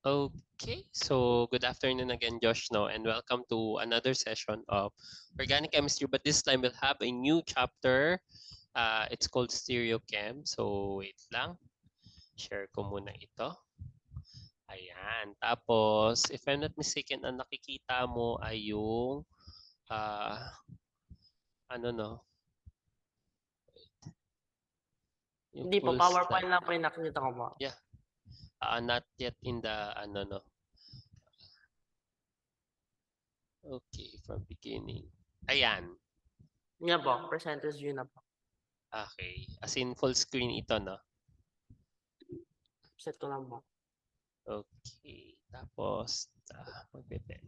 Okay, so good afternoon again, Josh, no, and welcome to another session of organic chemistry. But this time we'll have a new chapter. It's called Stereochem. So wait lang, share ko muna ito. Ayan. Tapos, if I'm not mistaken, ang nakikita mo ay yung ah ano no, yung Hindi po, full PowerPoint slide. lang po yung nakikita ko po. Yeah, not yet in the ano no. Okay, from beginning. Ayan. Yan po, presenters view na po. Okay. As in full screen ito, no? Set ko lang po. Okay. Tapos, magpe-pen.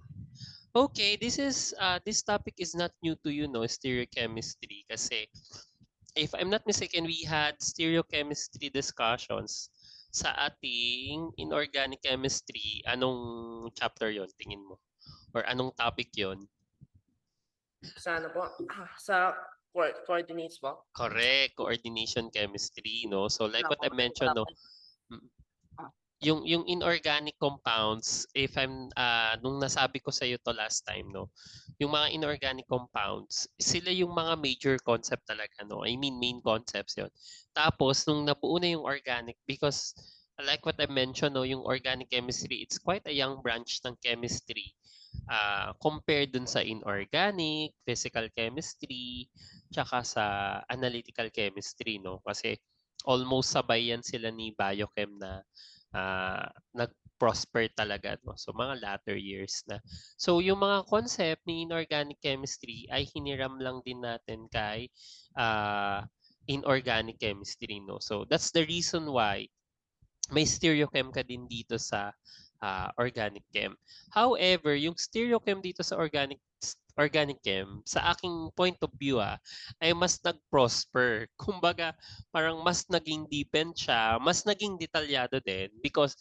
Okay, this topic is not new to you, no? Stereochemistry. Kasi, if I'm not mistaken, we had stereochemistry discussions sa ating inorganic chemistry. Anong chapter yon tingin mo? Or anong topic yon? Sa ano po? Sa coordinates po? Correct, coordination chemistry, no? So like Wala what po. I mentioned, Wala no, po. mm, Ah, yung inorganic compounds, if I'm nung nasabi ko sa iyo to last time, no, yung mga inorganic compounds, sila yung mga major concept talaga, no. I mean main concepts 'yon. Tapos nung nabuo na yung organic, because like what I mentioned, no, yung organic chemistry, it's quite a young branch ng chemistry. Compared dun sa inorganic, physical chemistry, tsaka sa analytical chemistry, no? Kasi almost sabay yan sila ni biochem na nag-prosper talaga, no? So mga latter years na. So yung mga concept ni inorganic chemistry ay hiniram lang din natin kay uh, inorganic chemistry, no? So that's the reason why may stereochem ka din dito sa organic chem. However, yung stereochem dito sa organic chem, sa aking point of view ay mas nag-prosper. Kumbaga, parang mas naging deepened siya, mas naging detalyado din because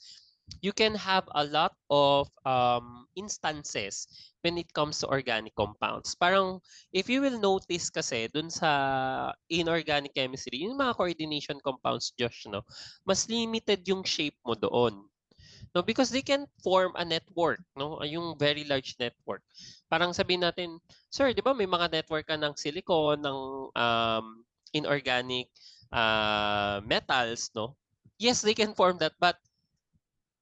you can have a lot of instances when it comes to organic compounds. Parang if you will notice kasi dun sa inorganic chemistry, yung mga coordination compounds, Josh, no, mas limited yung shape mo doon. No, because they can form a network, no? Yung very large network. Parang sabihin natin, sir, 'di ba may mga network ka ng silicon, ng inorganic metals, no? Yes, they can form that, but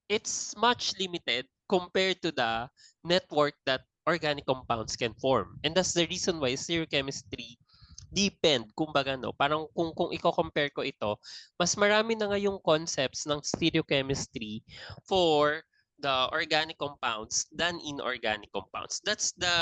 it's much limited compared to the network that organic compounds can form. And that's the reason why stereochemistry depend, kumbaga, no, parang kung i-compare ko ito, mas marami na ngayong concepts ng stereochemistry for the organic compounds than inorganic compounds. That's the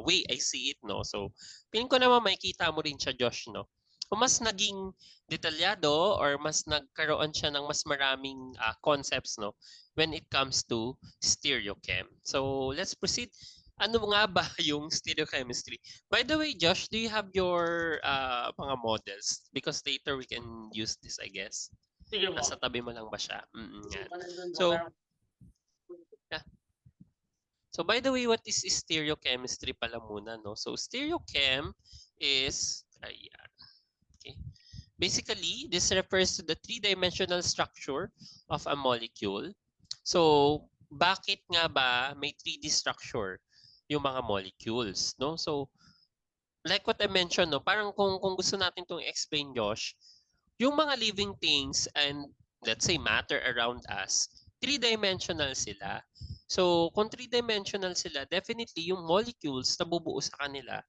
way I see it, no? So, feeling ko naman makikita mo rin siya, Josh, no? Kung mas naging detalyado or mas nagkaroon siya ng mas maraming concepts, no, when it comes to stereochem. So, let's proceed. Ano nga ba yung stereochemistry? By the way, Josh, do you have your mga models? Because later we can use this, I guess. Sige po. Nasa tabi mo lang ba siya? Hindi Yan. pa nandun po, So, pero yeah. So by the way, what is stereochemistry pala muna, no? So stereochem is, ayan, okay. Basically, this refers to the three-dimensional structure of a molecule. So, bakit nga ba may 3D structure yung mga molecules, no? So, like what I mentioned, no, parang kung gusto natin itong explain, Josh, yung mga living things and let's say matter around us, three-dimensional sila. So, kung three-dimensional sila, definitely yung molecules na bubuo sa kanila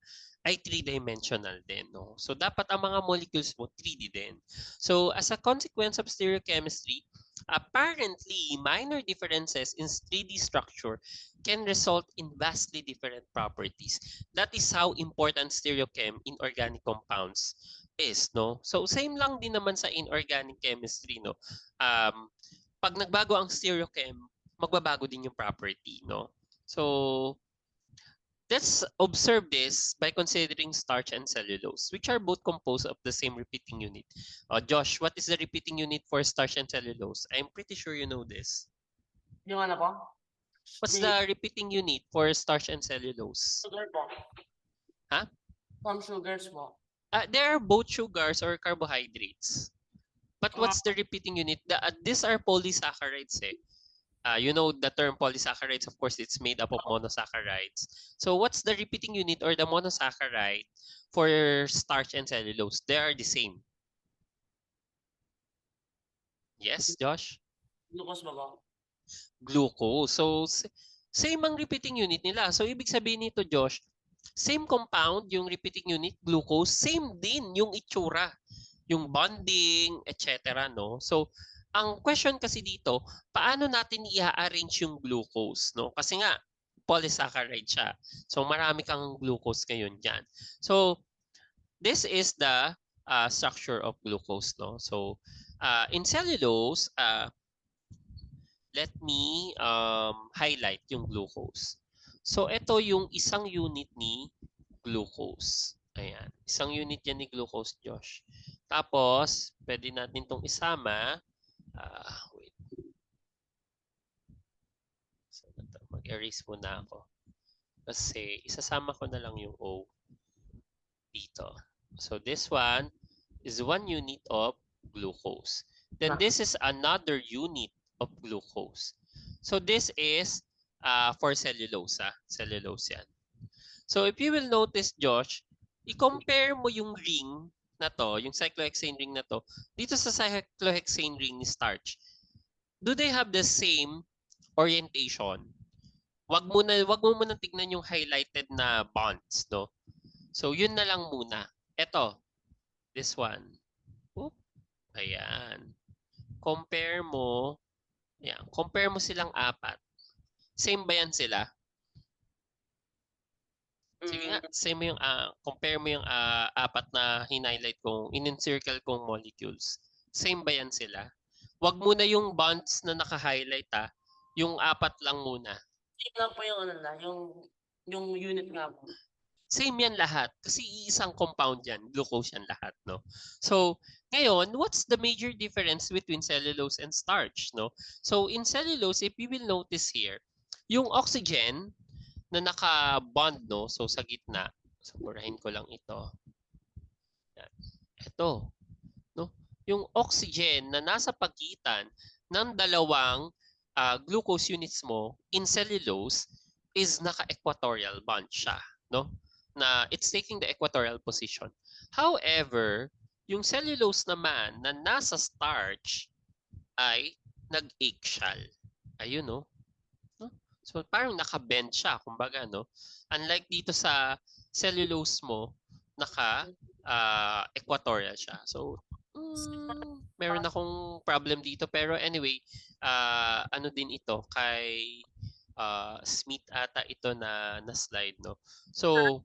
ay three-dimensional din, no? So, dapat ang mga molecules mo 3D din. So, as a consequence of stereochemistry, apparently, minor differences in 3D structure can result in vastly different properties. That is how important stereochem in organic compounds is, no? So same lang din naman sa inorganic chemistry, no? Pag nagbago ang stereochem, magbabago din yung property, no? So let's observe this by considering starch and cellulose, which are both composed of the same repeating unit. Josh, what is the repeating unit for starch and cellulose? I'm pretty sure you know this. yung ano po? What's Di, the repeating unit for starch and cellulose? sugar po. Huh? Some sugars po. They are both sugars or carbohydrates. But Ah, what's the repeating unit? These are polysaccharides, eh. You know the term polysaccharides, of course, it's made up of monosaccharides. So what's the repeating unit or the monosaccharide for starch and cellulose? They are the same. Yes, Josh? Glucose ba ba? Glucose. So same ang repeating unit nila. So ibig sabihin nito, Josh, same compound yung repeating unit, glucose, same din yung itsura, yung bonding, etc. No? So ang question kasi dito, paano natin i-arrange yung glucose? No? Kasi nga, polysaccharide siya. So marami kang glucose ngayon dyan. So this is the structure of glucose. No? So in cellulose, let me highlight yung glucose. So ito yung isang unit ni glucose. Ayan. Isang unit yan ni glucose, Josh. Tapos, pwede natin itong isama. Wait. So, mag-erase muna ako. Kasi, isasama ko na lang yung O dito. So, this one is 1 unit of glucose. Then, this is another unit of glucose. So, this is for cellulose. Cellulose yan. So, if you will notice, Josh, i-compare mo yung ring na to, yung cyclohexane ring na to, dito sa cyclohexane ring ni starch. Do they have the same orientation? Wag mo muna tignan yung highlighted na bonds, no? So, yun na lang muna. Ito, this one. Oop, ayan. Compare mo silang apat. Same ba yan sila? Sige nga, same mo yung, compare mo yung apat na hinighlight kong, in-encircle kong molecules. Same ba yan sila? Wag muna yung bonds na naka-highlight yung apat lang muna. Same lang po yung ano na, yung unit nga po. Same yan lahat. Kasi isang compound yan. Glucose yan lahat, no? So, ngayon, what's the major difference between cellulose and starch, no? So, in cellulose, if you will notice here, yung oxygen na naka-bond, no? So, sa gitna. So, burahin ko lang ito. Yan. Ito. No? Yung oxygen na nasa pagitan ng dalawang glucose units mo in cellulose is naka-equatorial bond siya. No? Na it's taking the equatorial position. However, yung cellulose naman na nasa starch ay nag-eggshell. Ayun, no? So parang naka-bend siya, kumbaga, no? Unlike dito sa cellulose mo, naka-equatorial siya. So, meron akong problem dito. Pero anyway, ano din ito, kay Smith ata ito na slide, no? So,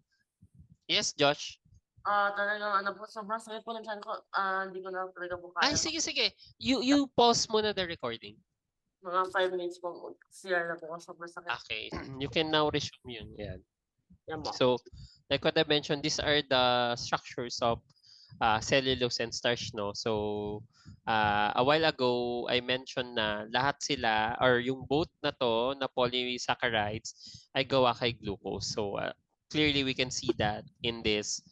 yes, Josh? Talagang ano po, sobrang sakit po ng tiyan ko. Hindi ko na talaga po kaya. Ay, sige. You pause muna the recording. Mga 5 minutes po, CR na po, sobrang sakit. Okay. You can now resume yun. Yan. Yan po. So, like what I mentioned, these are the structures of cellulose and starch, no? So, a while ago, I mentioned na lahat sila, or yung both na to, na polysaccharides, ay gawa kay glucose. So, clearly we can see that in this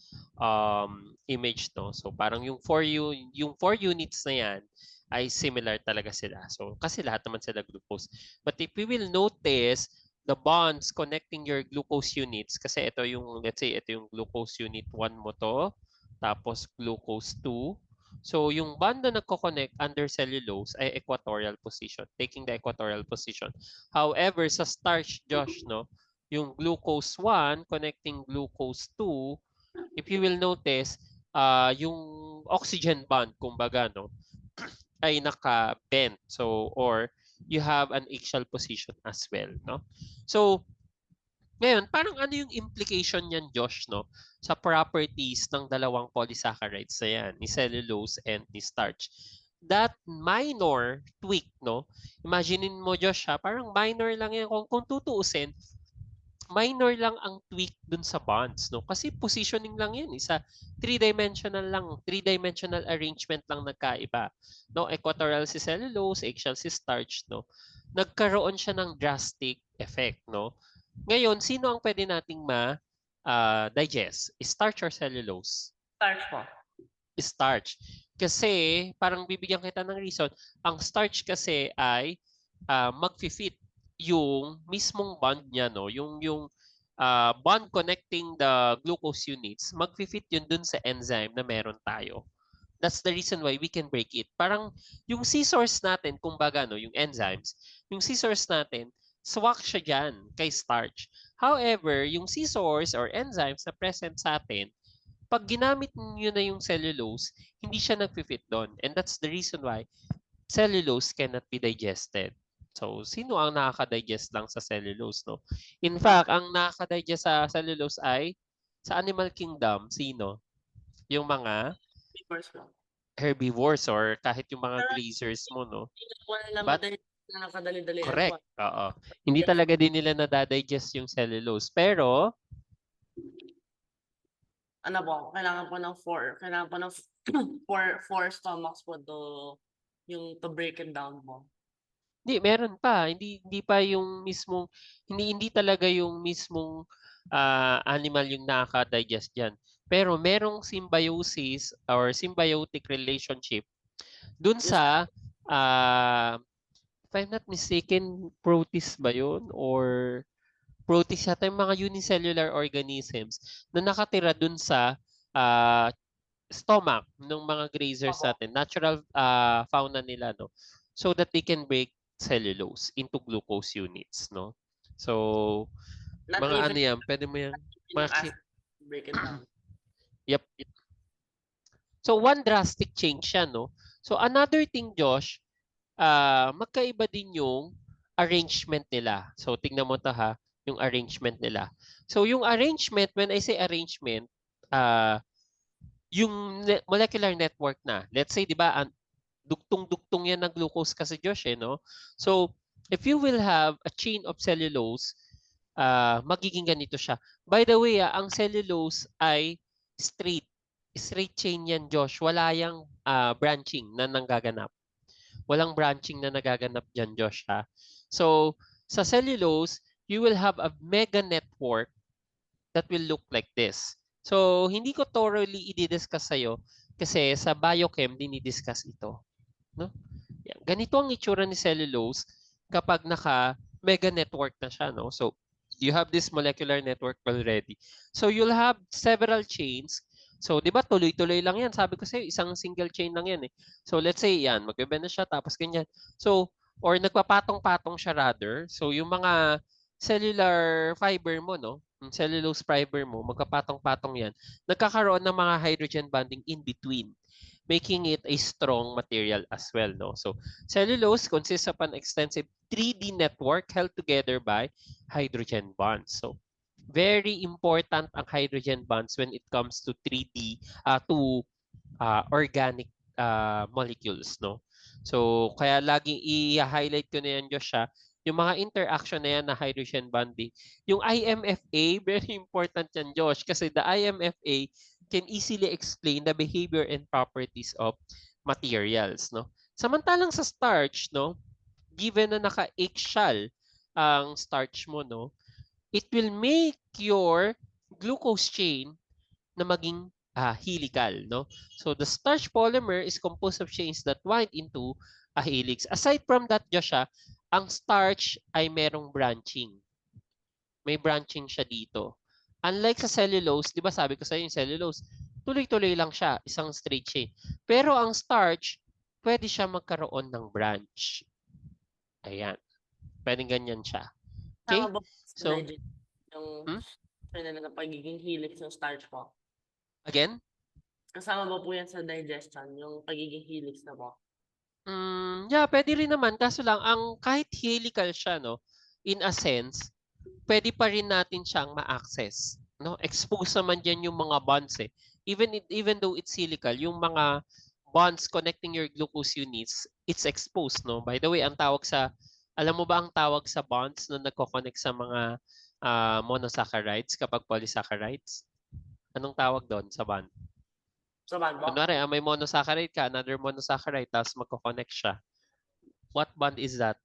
image, no? So, parang yung 4 units na yan, ay similar talaga sila. So, kasi lahat naman sila glucose. But if we will notice, the bonds connecting your glucose units, kasi ito yung, let's say, ito yung glucose unit 1 mo to, tapos glucose 2. So, yung bond na nagko-connect under cellulose ay equatorial position, taking the equatorial position. However, sa starch, Josh, no, yung glucose 1 connecting glucose 2, if you will notice, yung oxygen bond, kumbaga, no, ay naka-bend. So, or you have an axial position as well, no? So, ngayon, parang ano yung implication niyan, Josh, no? Sa properties ng dalawang polysaccharides na yan, ni cellulose and ni starch. That minor tweak, no? Imaginein mo, Josh, parang minor lang yan. Kung tutuusin, minor lang ang tweak dun sa bonds, no? Kasi positioning lang yan, isa three-dimensional arrangement lang nagkaiba. No, equatorial si cellulose, axial si starch, no? Nagkaroon siya ng drastic effect, no? Ngayon, sino ang pwede nating digest? Starch or cellulose? Starch po. Starch. Kasi, parang bibigyan kita ng reason, ang starch kasi ay mag-fit yung mismong bond niya, no? Yung bond connecting the glucose units, mag-fit yun dun sa enzyme na meron tayo. That's the reason why we can break it. Parang yung scissors natin, kumbaga, no, yung enzymes, yung scissors natin, swak siya dyan kay starch. However, yung scissors or enzymes na present sa atin, pag ginamit nyo na yung cellulose, hindi siya nag-fit doon. And that's the reason why cellulose cannot be digested. So, sino ang nakaka-digest lang sa cellulose, no? In fact, ang nakaka-digest sa cellulose ay sa animal kingdom, sino? Yung mga Papers mo. herbivores or kahit yung mga Pero grazers mo, no? hindi na po nila But, nakakadali-dalian po. correct, oo. Hindi talaga din nila nadadigest yung cellulose. Pero, Ano po, kailangan po ng kailangan po ng four stomachs po to break it down po. hindi, meron pa. Hindi pa yung mismong, hindi talaga yung mismong animal yung nakaka-digest dyan. Pero merong symbiosis or symbiotic relationship dun Yes. sa, if I'm not mistaken, protists ba yun? Or protists yata yung mga unicellular organisms na nakatira dun sa stomach ng mga grazers Opo. natin, natural fauna nila, no? So that they can break cellulose into glucose units, no? So, Not mga even ano yan, pwede mo yan yung acid break it down. Yep. So, one drastic change siya, no? So, another thing, Josh, magkaiba din yung arrangement nila. So, tingnan mo to ha, yung arrangement nila. So, yung arrangement, when I say arrangement, yung molecular network na. Let's say, di ba, dugtong-dugtong yan ng glucose kasi, Josh, eh, no? So, if you will have a chain of cellulose, magiging ganito siya. By the way, ang cellulose ay straight. Straight chain yan, Josh. Wala yang branching na nanggaganap. Walang branching na nagaganap dyan, Josh, ha? So, sa cellulose, you will have a mega network that will look like this. So, hindi ko thoroughly i-discuss sa'yo kasi sa biochem, dinidiscuss ito. No? Yan. Ganito ang itsura ni cellulose kapag naka-mega network na siya. No? So, you have this molecular network already. So, you'll have several chains. So, di ba, tuloy-tuloy lang yan. Sabi ko sa'yo, isang single chain lang yan. Eh. So, let's say, yan, mag-bend na siya, tapos ganyan. So, or nagpapatong-patong siya rather. So, yung mga cellular fiber mo, no? Yung cellulose fiber mo, magkapatong-patong yan. Nagkakaroon ng mga hydrogen bonding in between, making it a strong material as well, no? So, cellulose consists of an extensive 3D network held together by hydrogen bonds. So, very important ang hydrogen bonds when it comes to 3D, to organic molecules, no? So, kaya laging i-highlight ko na yan, Josh, yung mga interaction na yan na hydrogen bonding. Yung IMFA, very important yan, Josh, kasi the IMFA can easily explain the behavior and properties of materials, no? Samantalang sa starch, no, given na naka-eggshell ang starch mo, no, it will make your glucose chain na maging helical, no? So the starch polymer is composed of chains that wind into a helix. Aside from that, Josh, ang starch ay merong branching. May branching siya dito. Unlike sa cellulose, di ba sabi ko sa yung cellulose, tuloy-tuloy lang siya, isang straight chain. Pero ang starch, pwede siya magkaroon ng branch. Ayan. Pwedeng ganyan siya. Okay? Tama ba So, yung ng pagiging helix ng starch po? Again? Kasama ba po yan sa digestion, yung pagiging helix na po? Yeah, pwede rin naman. Kaso lang, kahit helical siya, no, in a sense, pwede pa rin natin siyang ma-access. No? Expose naman dyan yung mga bonds eh. Even though it's helical, yung mga bonds connecting your glucose units, it's exposed. No? By the way, alam mo ba ang tawag sa bonds na nagko-connect sa mga monosaccharides kapag polysaccharides? Anong tawag doon sa bond? Sa bond po? Kunwari, may monosaccharide ka, another monosaccharide, tapos magko-connect siya. What bond is that?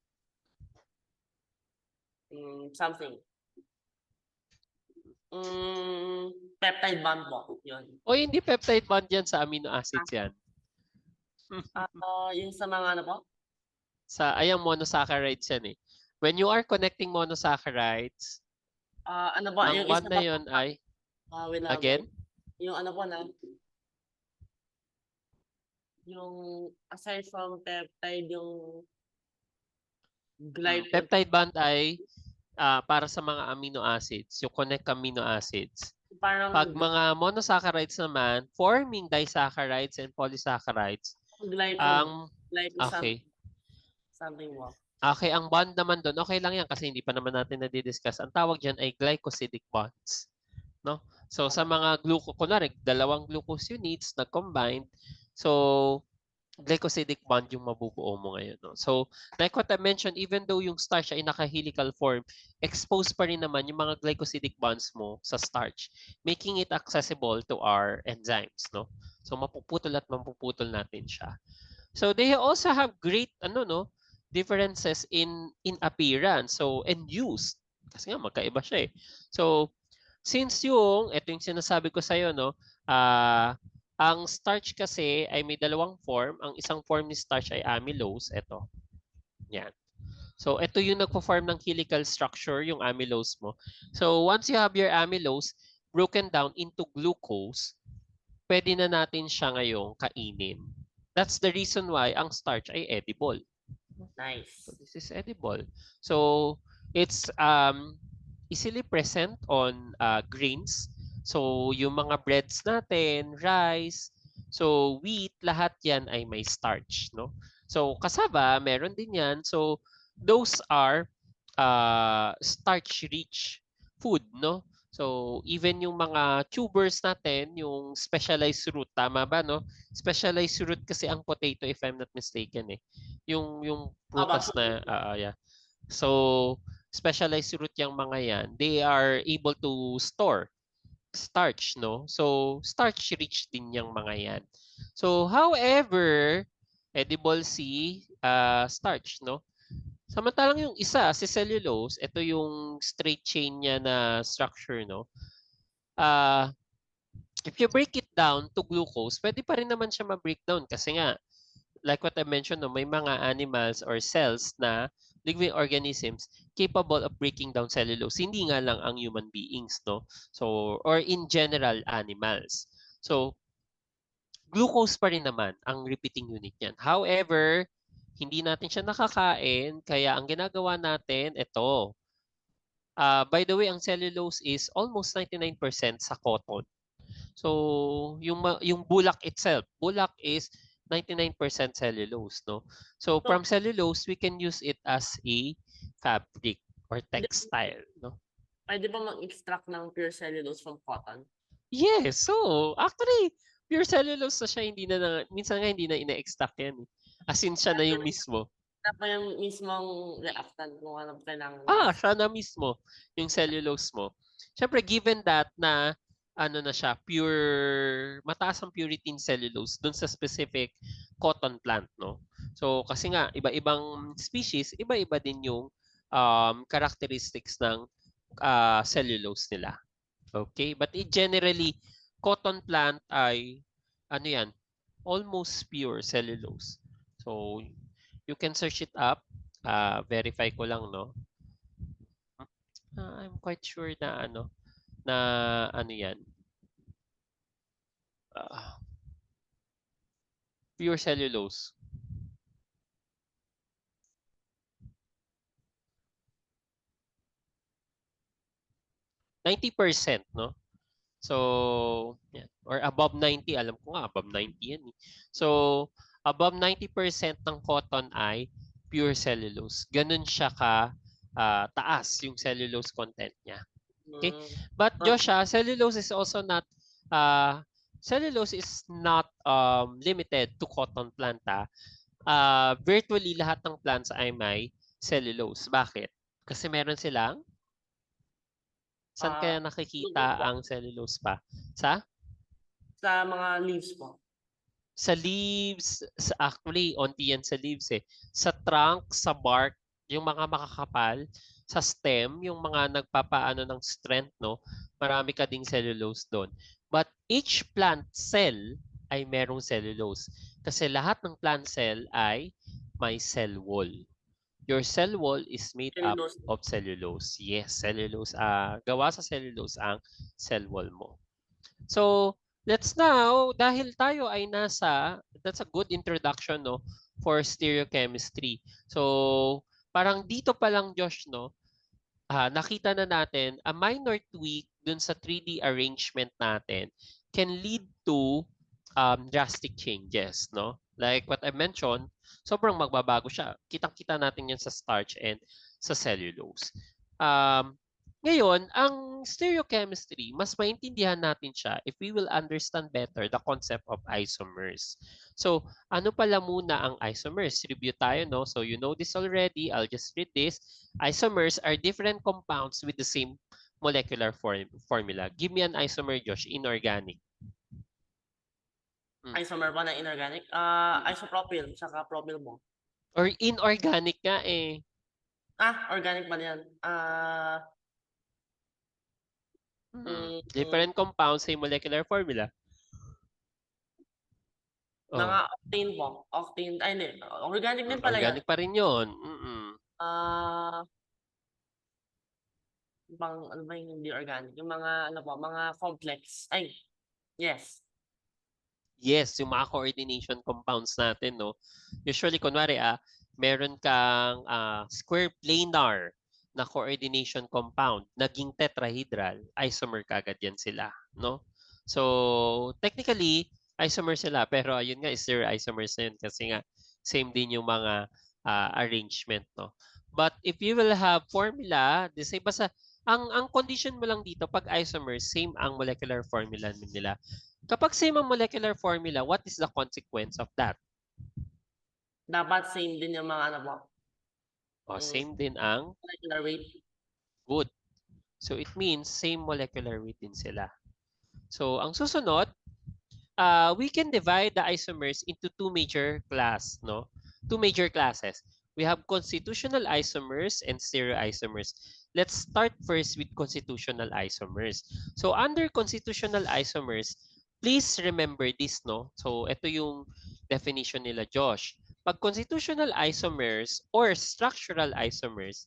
Something. Peptide bond po. Yun. O hindi peptide bond yan, sa amino acids yan. Yung sa mga ano po? Ayang monosaccharides yan eh. When you are connecting monosaccharides, Ano ba, ang yung bond isa na pa po, yon ay, wait lang po. again, Yung ano po na, yung aside from peptide, yung glycol, peptide bond ay para sa mga amino acids, yung connect amino acids. Pag parang mga monosaccharides naman, forming disaccharides and polysaccharides, glyco, ang, glyco okay. something mo. Okay, ang bond naman doon, okay lang yan kasi hindi pa naman natin na-discuss. Ang tawag dyan ay glycosidic bonds. No? So, sa mga kunwari, dalawang glucose units na combined, so, glycosidic bond yung mabubuo mo ngayon. No? So, like what I mentioned, even though yung starch ay naka-helical form, exposed pa rin naman yung mga glycosidic bonds mo sa starch, making it accessible to our enzymes. No? So, mapuputol at mapuputol natin siya. So, they also have great differences in appearance so and use. Kasi nga magkaiba siya eh. So, since ito yung sinasabi ko sa iyo, no, ang starch kasi ay may dalawang form. Ang isang form ni starch ay amylose. Ito. Yan. So, ito yung nagpo-form ng helical structure, yung amylose mo. So, once you have your amylose broken down into glucose, pwede na natin siya ngayong kainin. That's the reason why ang starch ay edible. Nice. So, this is edible. So, it's easily present on grains. So, yung mga breads natin, rice, so wheat, lahat yan ay may starch, no? So, cassava, meron din yan. So, those are starch-rich food, no? So, even yung mga tubers natin, yung specialized root, tama ba, no? Specialized root kasi ang potato, if I'm not mistaken, eh. Yung prutas na, yeah. So, specialized root yung mga yan, they are able to store starch, no? So, starch-rich din yung mga yan. So, however, edible si starch, no? Samantalang yung isa, si cellulose, ito yung straight chain niya na structure, no? If you break it down to glucose, pwede pa rin naman siya ma-breakdown kasi nga, like what I mentioned, no, may mga animals or cells na living organisms capable of breaking down cellulose. Hindi nga lang ang human beings, no? So, or in general, animals. So, glucose pa rin naman ang repeating unit niyan. However, hindi natin siya nakakain, kaya ang ginagawa natin, ito. By the way, ang cellulose is almost 99% sa cotton. So, yung bulak itself, bulak is 99% cellulose, no? So, So, from cellulose, we can use it as a fabric or textile, no? pwede ba mag-extract ng pure cellulose from cotton? Yes, so actually, pure cellulose na siya, minsan nga hindi na ina-extract yan. As in, siya na yung mismo. Na pa yung mismong reactant kung ano kailangan. Siya na mismo, yung cellulose mo. Siyempre, given that na ano na siya, mataas ang purity in cellulose dun sa specific cotton plant, no? So, kasi nga, iba-ibang species, iba-iba din yung characteristics ng cellulose nila. Okay? But generally, cotton plant ay, ano yan, almost pure cellulose. So, you can search it up. Verify ko lang, no? I'm quite sure na ano yan. Pure cellulose. %90, no? So, yan. Or above 90, alam ko nga, above 90 yan. So, above 90% ng cotton ay pure cellulose. Ganun siya taas yung cellulose content niya. Okay? But Joshua, cellulose is not limited to cotton plant. Virtually lahat ng plants ay may cellulose. Bakit? Kasi meron silang saan kaya nakikita ang cellulose pa? Sa mga leaves po. Sa leaves, actually, onti yan sa leaves eh. Sa trunk, sa bark, yung mga makakapal, sa stem, yung mga nagpapaano ng strength, no? Marami ka ding cellulose doon. But each plant cell ay merong cellulose. Kasi lahat ng plant cell ay my cell wall. Your cell wall is made up Cellulose. of cellulose. Yes, cellulose. Gawa sa cellulose ang cell wall mo. So, let's now, dahil tayo ay that's a good introduction, no, for stereochemistry. So, parang dito pa lang, Josh, no, nakita na natin a minor tweak dun sa 3D arrangement natin can lead to drastic changes, no? Like what I mentioned, sobrang magbabago siya. Kitang-kita natin yan sa starch and sa cellulose. Ngayon, ang stereochemistry, mas maintindihan natin siya if we will understand better the concept of isomers. So, ano pala muna ang isomers? Review tayo, no? So, you know this already. I'll just read this. Isomers are different compounds with the same molecular formula. Give me an isomer, Josh, inorganic. Isomer ba na inorganic? Isopropyl, saka propyl mo. Or inorganic nga eh. Organic ba yan? Different compounds, same molecular formula. Mga octane po. Octane, ay hindi. Organic din pala yan. Organic pa rin yun. Ano ba yung hindi organic? Yung mga, ano po, mga complex. Ay, yes. Yes, yung mga coordination compounds natin, no? Usually, kunwari, meron kang square planar na coordination compound, naging tetrahedral, isomer kagad yan sila, no? So, technically, isomer sila, pero ayun nga, stereoisomers na yun kasi nga, same din yung mga arrangement, no? But if you will have formula, the same, basta, ang condition mo lang dito, pag isomers, same ang molecular formula nila. Kapag same ang molecular formula, what is the consequence of that? Dapat same din yung mga ano po. Same din ang molecular weight. Good. So it means same molecular weight din sila. So ang susunod, we can divide the isomers into two major classes. We have constitutional isomers and stereoisomers. Let's start first with constitutional isomers. So under constitutional isomers, please remember this, no? So ito yung definition nila, Josh. Pag constitutional isomers or structural isomers,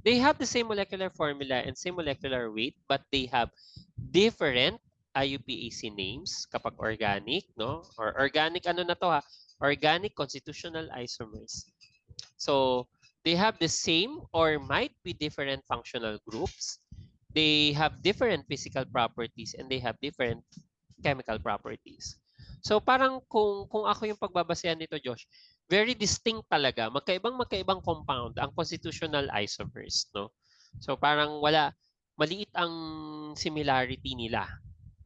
they have the same molecular formula and same molecular weight, but they have different IUPAC names kapag organic, no? Or organic, ano na to ha? Organic constitutional isomers. So they have the same or might be different functional groups. They have different physical properties and they have different chemical properties. So parang kung ako yung pagbabasehan nito, Josh, very distinct talaga, magkaibang compound ang constitutional isomers, no? So parang maliit ang similarity nila,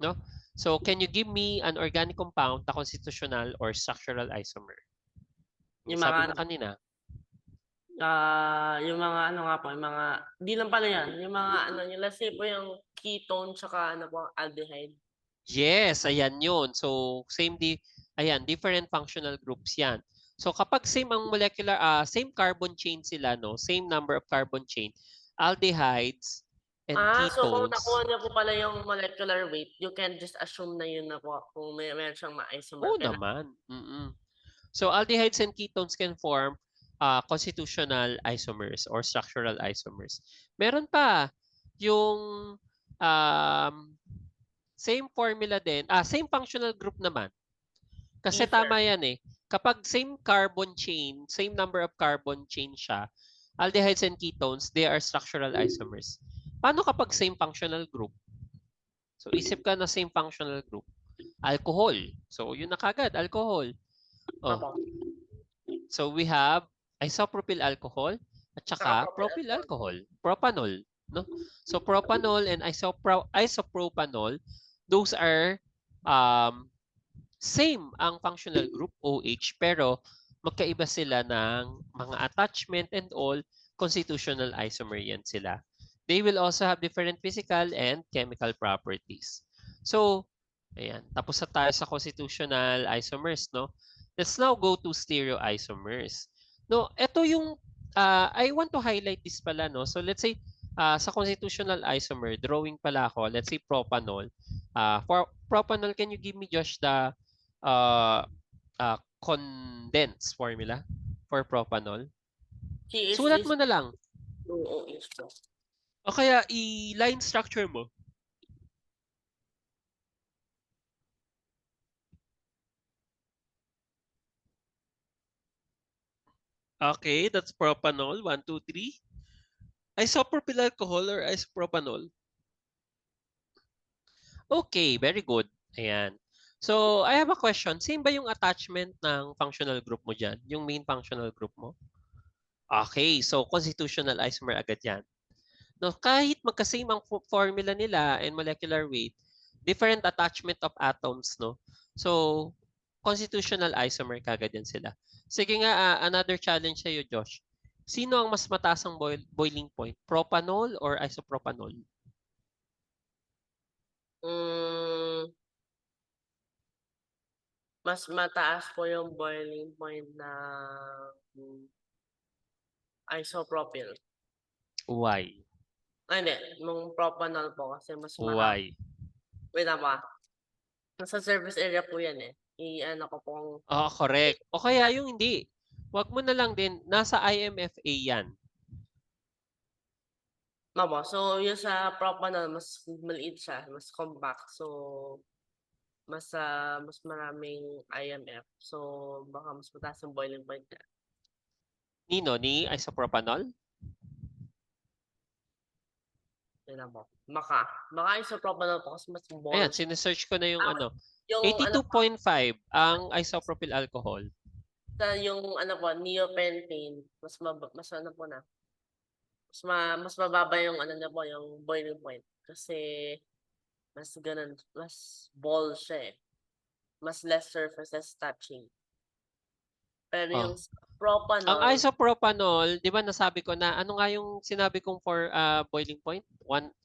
no? So can you give me an organic compound na constitutional or structural isomer? Yung sabi mo kanina. Yung mga ano nga po, yung mga, di lang pala yan, yung mga ano, yung let's say po yung ketone tsaka ano po, aldehyde. Yes, ayan yun. So same different functional groups yan. So kapag same ang molecular, same carbon chain sila, no? Same number of carbon chain, aldehydes and ketones. So kung nakuha niyo po pala yung molecular weight, you can just assume na yun na po kung meron siyang ma-isomer. Oo naman. So aldehydes and ketones can form constitutional isomers or structural isomers. Meron pa yung same formula din, same functional group naman. Kasi tama yan eh. Kapag same carbon chain, same number of carbon chain siya, aldehydes and ketones, they are structural isomers. Paano kapag same functional group? So isip ka na same functional group. Alcohol. So yun na kagad, alcohol. So we have isopropyl alcohol at saka propyl alcohol, propanol, no? So propanol and isopropanol, those are same ang functional group OH pero magkaiba sila ng mga attachment and all, constitutional isomer yan sila. They will also have different physical and chemical properties. So, ayan, tapos na tayo sa constitutional isomers, no? Let's now go to stereoisomers. No, ito yung I want to highlight this pala, no? So let's say sa constitutional isomer, drawing pala ako, let's say propanol. For propanol, can you give me, Josh, the condensed formula for propanol? CH Sulat is mo na lang. OH po. O kaya i-line structure mo. Okay, that's propanol. 1, 2, 3. Isopropyl alcohol or isopropanol? Okay, very good. Ayan. So, I have a question. Same ba yung attachment ng functional group mo dyan? Yung main functional group mo? Okay, so constitutional isomer agad yan. No, kahit magka-same ang formula nila and molecular weight, different attachment of atoms, no? So, constitutional isomer kagad yan sila. Sige nga, another challenge sa'yo, Josh. Sino ang mas mataas ang boiling point? Propanol or isopropanol? Mas mataas po yung boiling point na isopropyl. Why? Hindi, nung propanol po kasi mas marami. Why? Wait na ba? Nasa surface area po yan eh. I-ano ko pong... Correct. O kaya yung hindi. Wag mo na lang din, nasa IMFA yan. Mamo, so yung sa propanol, mas maliit siya, mas compact. So, mas maraming IMF. So, baka mas mataas yung boiling point niya. Nino, ni isopropanol? Yun na po. Baka isopropanol po kasi mas ball. Ayan, sinesearch ko na yung ano. Yung 82.5 ang isopropyl alcohol. Yung ano po, neopentane, mas ano po na. Mas mababa yung ano na po, yung boiling point. Kasi mas ganun, mas ball siya eh. Mas less surfaces touching. Pero yung propanol... Ang isopropanol, di ba nasabi ko na, ano nga yung sinabi kong for boiling point?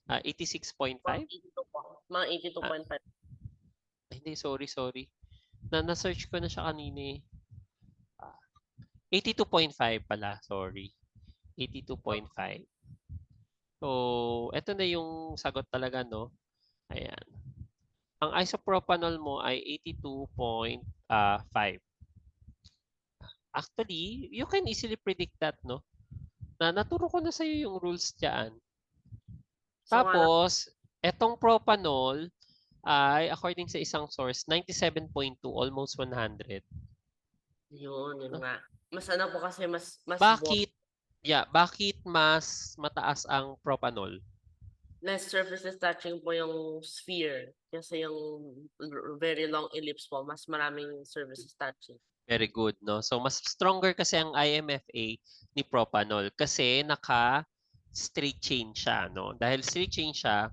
86.5? Mga 82.5. Hindi, sorry. Na-search ko na siya kanina eh. 82.5 pala, sorry. 82.5. So, eto na yung sagot talaga, no? Ayan. Ang isopropanol mo ay 82.5. Actually, you can easily predict that, no? Naturo ko na sa'yo yung rules dyan. Tapos, etong propanol ay, according sa isang source, 97.2, almost 100. Yun nga. Mas ano po kasi, mas Bakit? Bakit mas mataas ang propanol? Less surfaces touching po yung sphere. Kasi yung very long ellipse po, mas maraming surfaces touching. Very good, no? So, mas stronger kasi ang IMFA ni propanol kasi naka-straight chain siya, no? Dahil straight chain siya,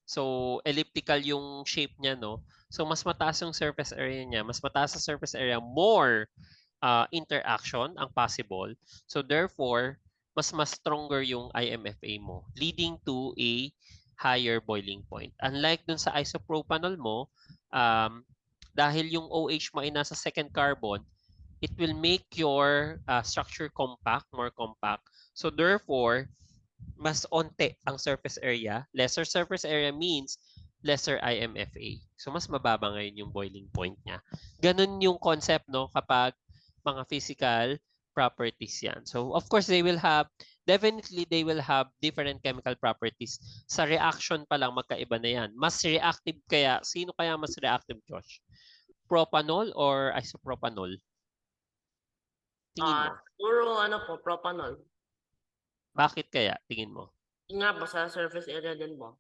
so elliptical yung shape niya, no? So, mas mataas yung surface area niya. Mas mataas sa surface area, more interaction ang possible. So, therefore, mas stronger yung IMFA mo, leading to a higher boiling point. Unlike dun sa isopropanol mo, dahil yung OH mo ay nasa second carbon, it will make your structure compact, more compact. So therefore, mas onte ang surface area. Lesser surface area means lesser IMFA. So mas mababa ngayon yung boiling point niya. Ganun yung concept, no, kapag mga physical properties yan. So of course, definitely they will have different chemical properties. Sa reaction pa lang, magkaiba na yan. Mas reactive kaya, sino kaya mas reactive, Josh? Propanol or isopropanol? Tingin mo? Puro ano po, propanol. Bakit kaya? Tingin mo? Nga po, sa surface area din po.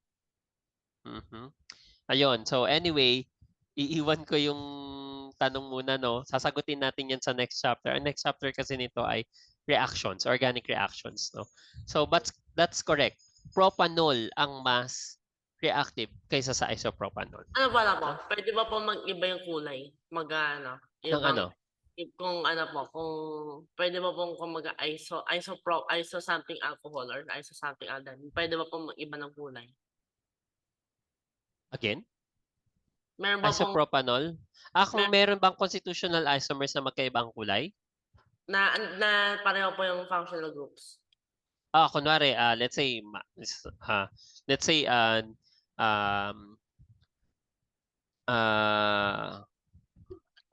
Ayun. So anyway, iiwan ko yung tanong muna, no? Sasagutin natin yan sa next chapter. Ang next chapter kasi nito ay reactions, organic reactions, no? So that's correct. Propanol ang mas reactive kaysa sa isopropanol. Ano pala po? Pwede ba po mag-iba yung kulay? Ng ano? Kung ano po, kung pwede ba pong kung iso something alcohol or iso something aldehyde, pwede ba pong mag-iba ng kulay? Again? Meron ba pong Isopropanol? Kung meron bang constitutional isomers na magkaibang kulay? na pareho po yung functional groups? Kunwari, let's say,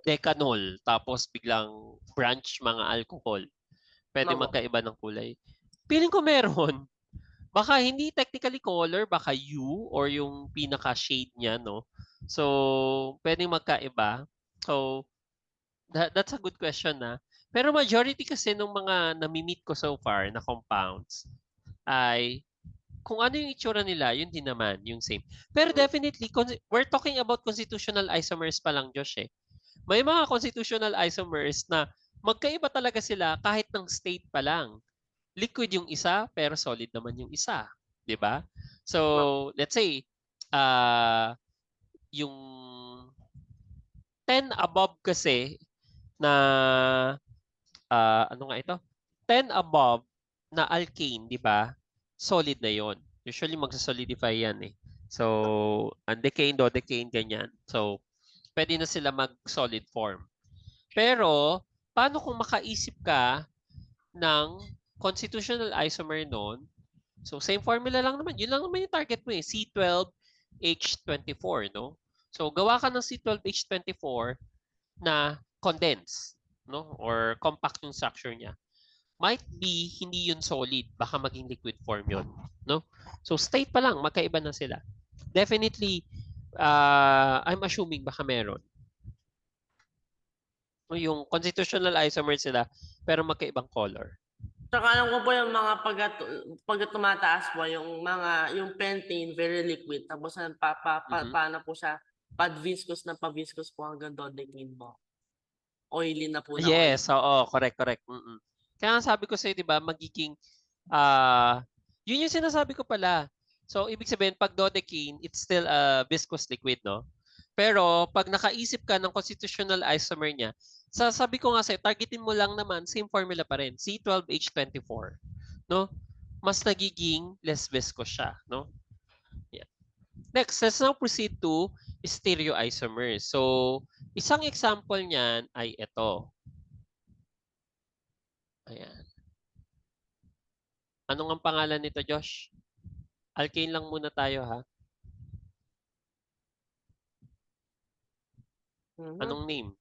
decanol, tapos biglang branch mga alcohol. Pwede Opo. magkaiba ng kulay. Feeling ko meron. Baka hindi technically color, baka hue or yung pinaka-shade niya, no? So, pwedeng magkaiba. So, that's a good question na. Pero majority kasi ng mga nami-meet ko so far na compounds ay kung ano yung itsura nila, yun din naman, yung same. Pero definitely, we're talking about constitutional isomers pa lang, Josh, eh. May mga constitutional isomers na magkaiba talaga sila kahit ng state pa lang. Liquid yung isa, pero solid naman yung isa. 'Di ba? So, let's say, yung 10 above kasi na, ano nga ito? 10 above na alkane, 'di ba? Solid na yon. Usually, magsa-solidify yan eh. So, undecane, dodecane, ganyan. So, pwede na sila mag-solid form. Pero, paano kung makaisip ka ng constitutional isomer noon? So, same formula lang naman. Yun lang naman yung target mo eh. C12H24, no? So, gawa ka ng C12H24 na condense, no? Or compact yung structure niya. Might be, hindi yun solid. Baka maging liquid form yun, no? So, state pa lang, magkaiba na sila. Definitely, I'm assuming baka meron. Yung constitutional isomer sila, pero magkaibang color. Tsaka alam ko po yung mga pag tumataas po, yung pentane, very liquid. Tapos paano po siya, pad-viscous na pa-viscous po hanggang dodecane po. Oily na po na oily. Yes, oo, correct. Kaya nga sabi ko sa'yo, di ba, magiging, yun yung sinasabi ko pala. So, ibig sabihin, pag dodecane, it's still a viscous liquid, no? Pero, pag nakaisip ka ng constitutional isomer niya, sabi ko nga sa'yo, targetin mo lang naman, same formula pa rin, C12H24, no? Mas nagiging less viscous siya, no? Yeah. Next, let's now proceed to stereoisomers. So, isang example niyan ay ito. Ayan. Anong ang pangalan nito, Josh? Alkane lang muna tayo, ha? Anong name?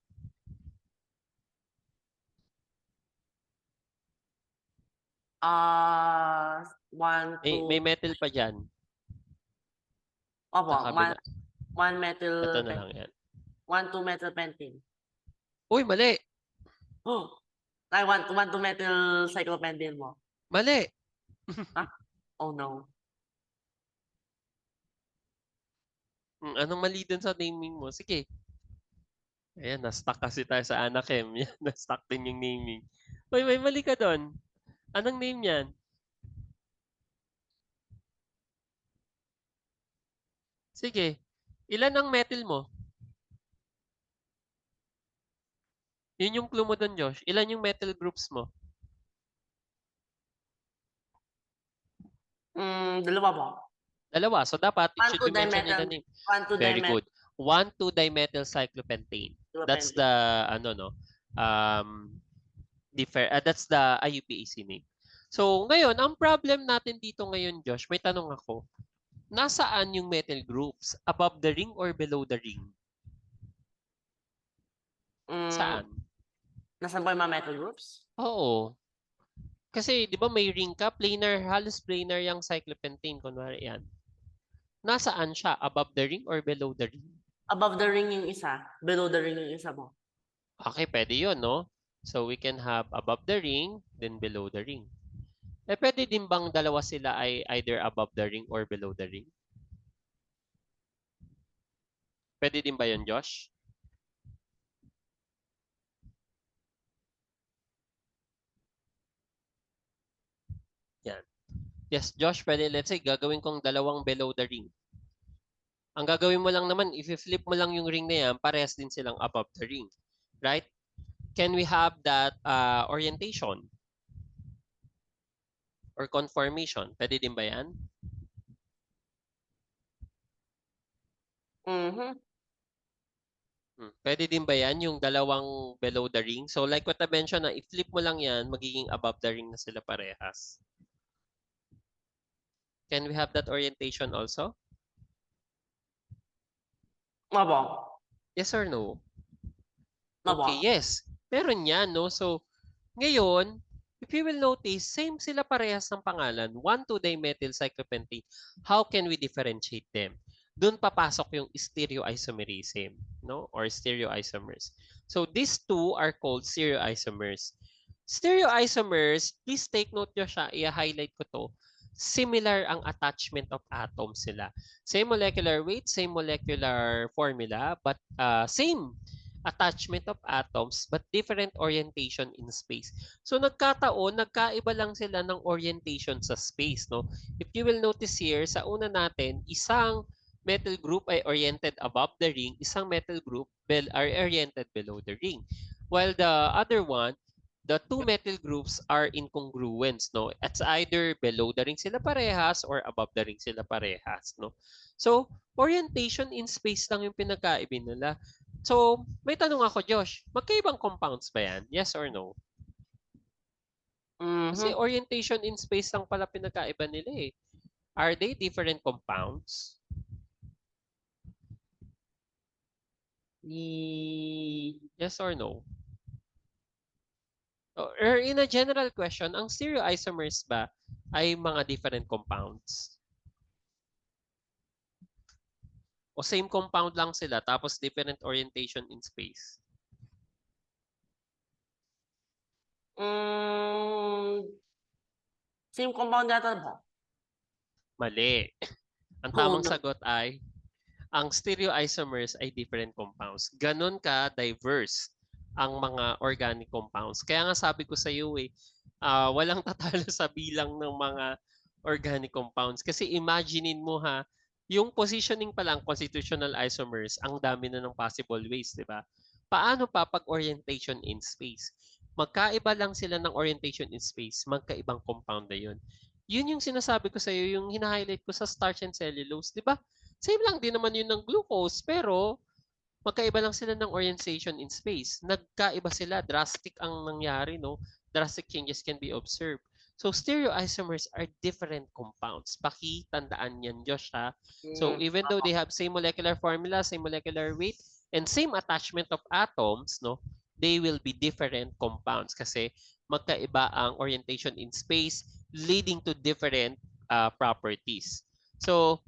One, two. May metal pa dyan. Opo, Sa kabila. one metal. Ito na lang yan. 1,2 metal pentane. Uy, mali. Oh, I want 1,2 metal cyclopentane mo. Mali. Huh? Oh no. Anong mali dun sa naming mo? Sige. Ayan, na-stuck kasi tayo sa Anakem. Yan, na-stuck din yung naming. Uy, may mali ka doon. Anong name yan? Sige. Ilan ang metal mo? Yun yung clue mo doon, Josh. Ilan yung metal groups mo? Dalawa po. Dalawa. So, dapat it should be 1,2 mentioned in the dimethyl. name. Very good. 1,2-dimethyl cyclopentane. That's the, that's the IUPAC name. So, ngayon, ang problem natin dito ngayon, Josh, may tanong ako. Nasaan yung metal groups? Above the ring or below the ring? Saan? Nasaan po yung mga metal groups? Oo. Kasi, di ba may ring ka? Planar, halos planar yung cyclopentane, kunwari yan. Nasaan siya? Above the ring or below the ring? Above the ring yung isa. Below the ring yung isa po. Okay, pwede yun, no? So, we can have above the ring, then below the ring. Pwede din bang dalawa sila ay either above the ring or below the ring? Pwede din ba yun, Josh? Yan. Yes, Josh, pwede. Let's say, gagawin kong dalawang below the ring. Ang gagawin mo lang naman, if flip mo lang yung ring na yan, parehas din silang above the ring. Right? Can we have that orientation? Or conformation? Pwede din ba yan? Pwede din ba yan yung dalawang below the ring? So like what I mentioned, na i-flip mo lang yan, magiging above the ring na sila parehas. Can we have that orientation also? Opo. Yes or no? Opo. Okay, yes. Meron yan, no? So, ngayon, if you will notice, same sila parehas ng pangalan, 1,2-dimethyl cyclopentane. How can we differentiate them? Doon papasok yung stereoisomerism, no? Or stereoisomers. So these two are called stereoisomers. Stereoisomers, please take note nyo siya, i-highlight ko to. Similar ang attachment of atoms sila. Same molecular weight, same molecular formula, but same attachment of atoms but different orientation in space. So nagkataon, nagkaiba lang sila ng orientation sa space, no? If you will notice here, sa una natin, isang metal group ay oriented above the ring, isang metal group are oriented below the ring. While the other one, the two metal groups are incongruence, no? It's either below the ring sila parehas or above the ring sila parehas, no? So, orientation in space lang yung pinagkaiba nila. So, may tanong ako, Josh. Magkaibang compounds ba yan? Yes or no? Kasi orientation in space lang pala pinagkaiba nila eh. Are they different compounds? Yes or no? Or in a general question, ang stereoisomers ba ay mga different compounds? O same compound lang sila tapos different orientation in space? Same compound yata ba? Mali. Ang tamang sagot ay ang stereoisomers ay different compounds. Ganon ka diverse ang mga organic compounds. Kaya nga sabi ko sa iyo walang tatalo sa bilang ng mga organic compounds. Kasi imaginein mo ha, yung positioning pa lang, constitutional isomers, ang dami na ng possible ways, di ba? Paano pa pag orientation in space? Magkaiba lang sila ng orientation in space, magkaibang compound na yun. Yun yung sinasabi ko sa iyo, yung hina-highlight ko sa starch and cellulose, di ba? Same lang din naman yun ng glucose, pero magkaiba lang sila ng orientation in space. Nagkaiba sila, drastic ang nangyari, no? Drastic changes can be observed. So stereoisomers are different compounds. Pakitandaan yan, Josh, ha? So even though they have same molecular formula, same molecular weight, and same attachment of atoms, no? They will be different compounds kasi magkaiba ang orientation in space leading to different properties. So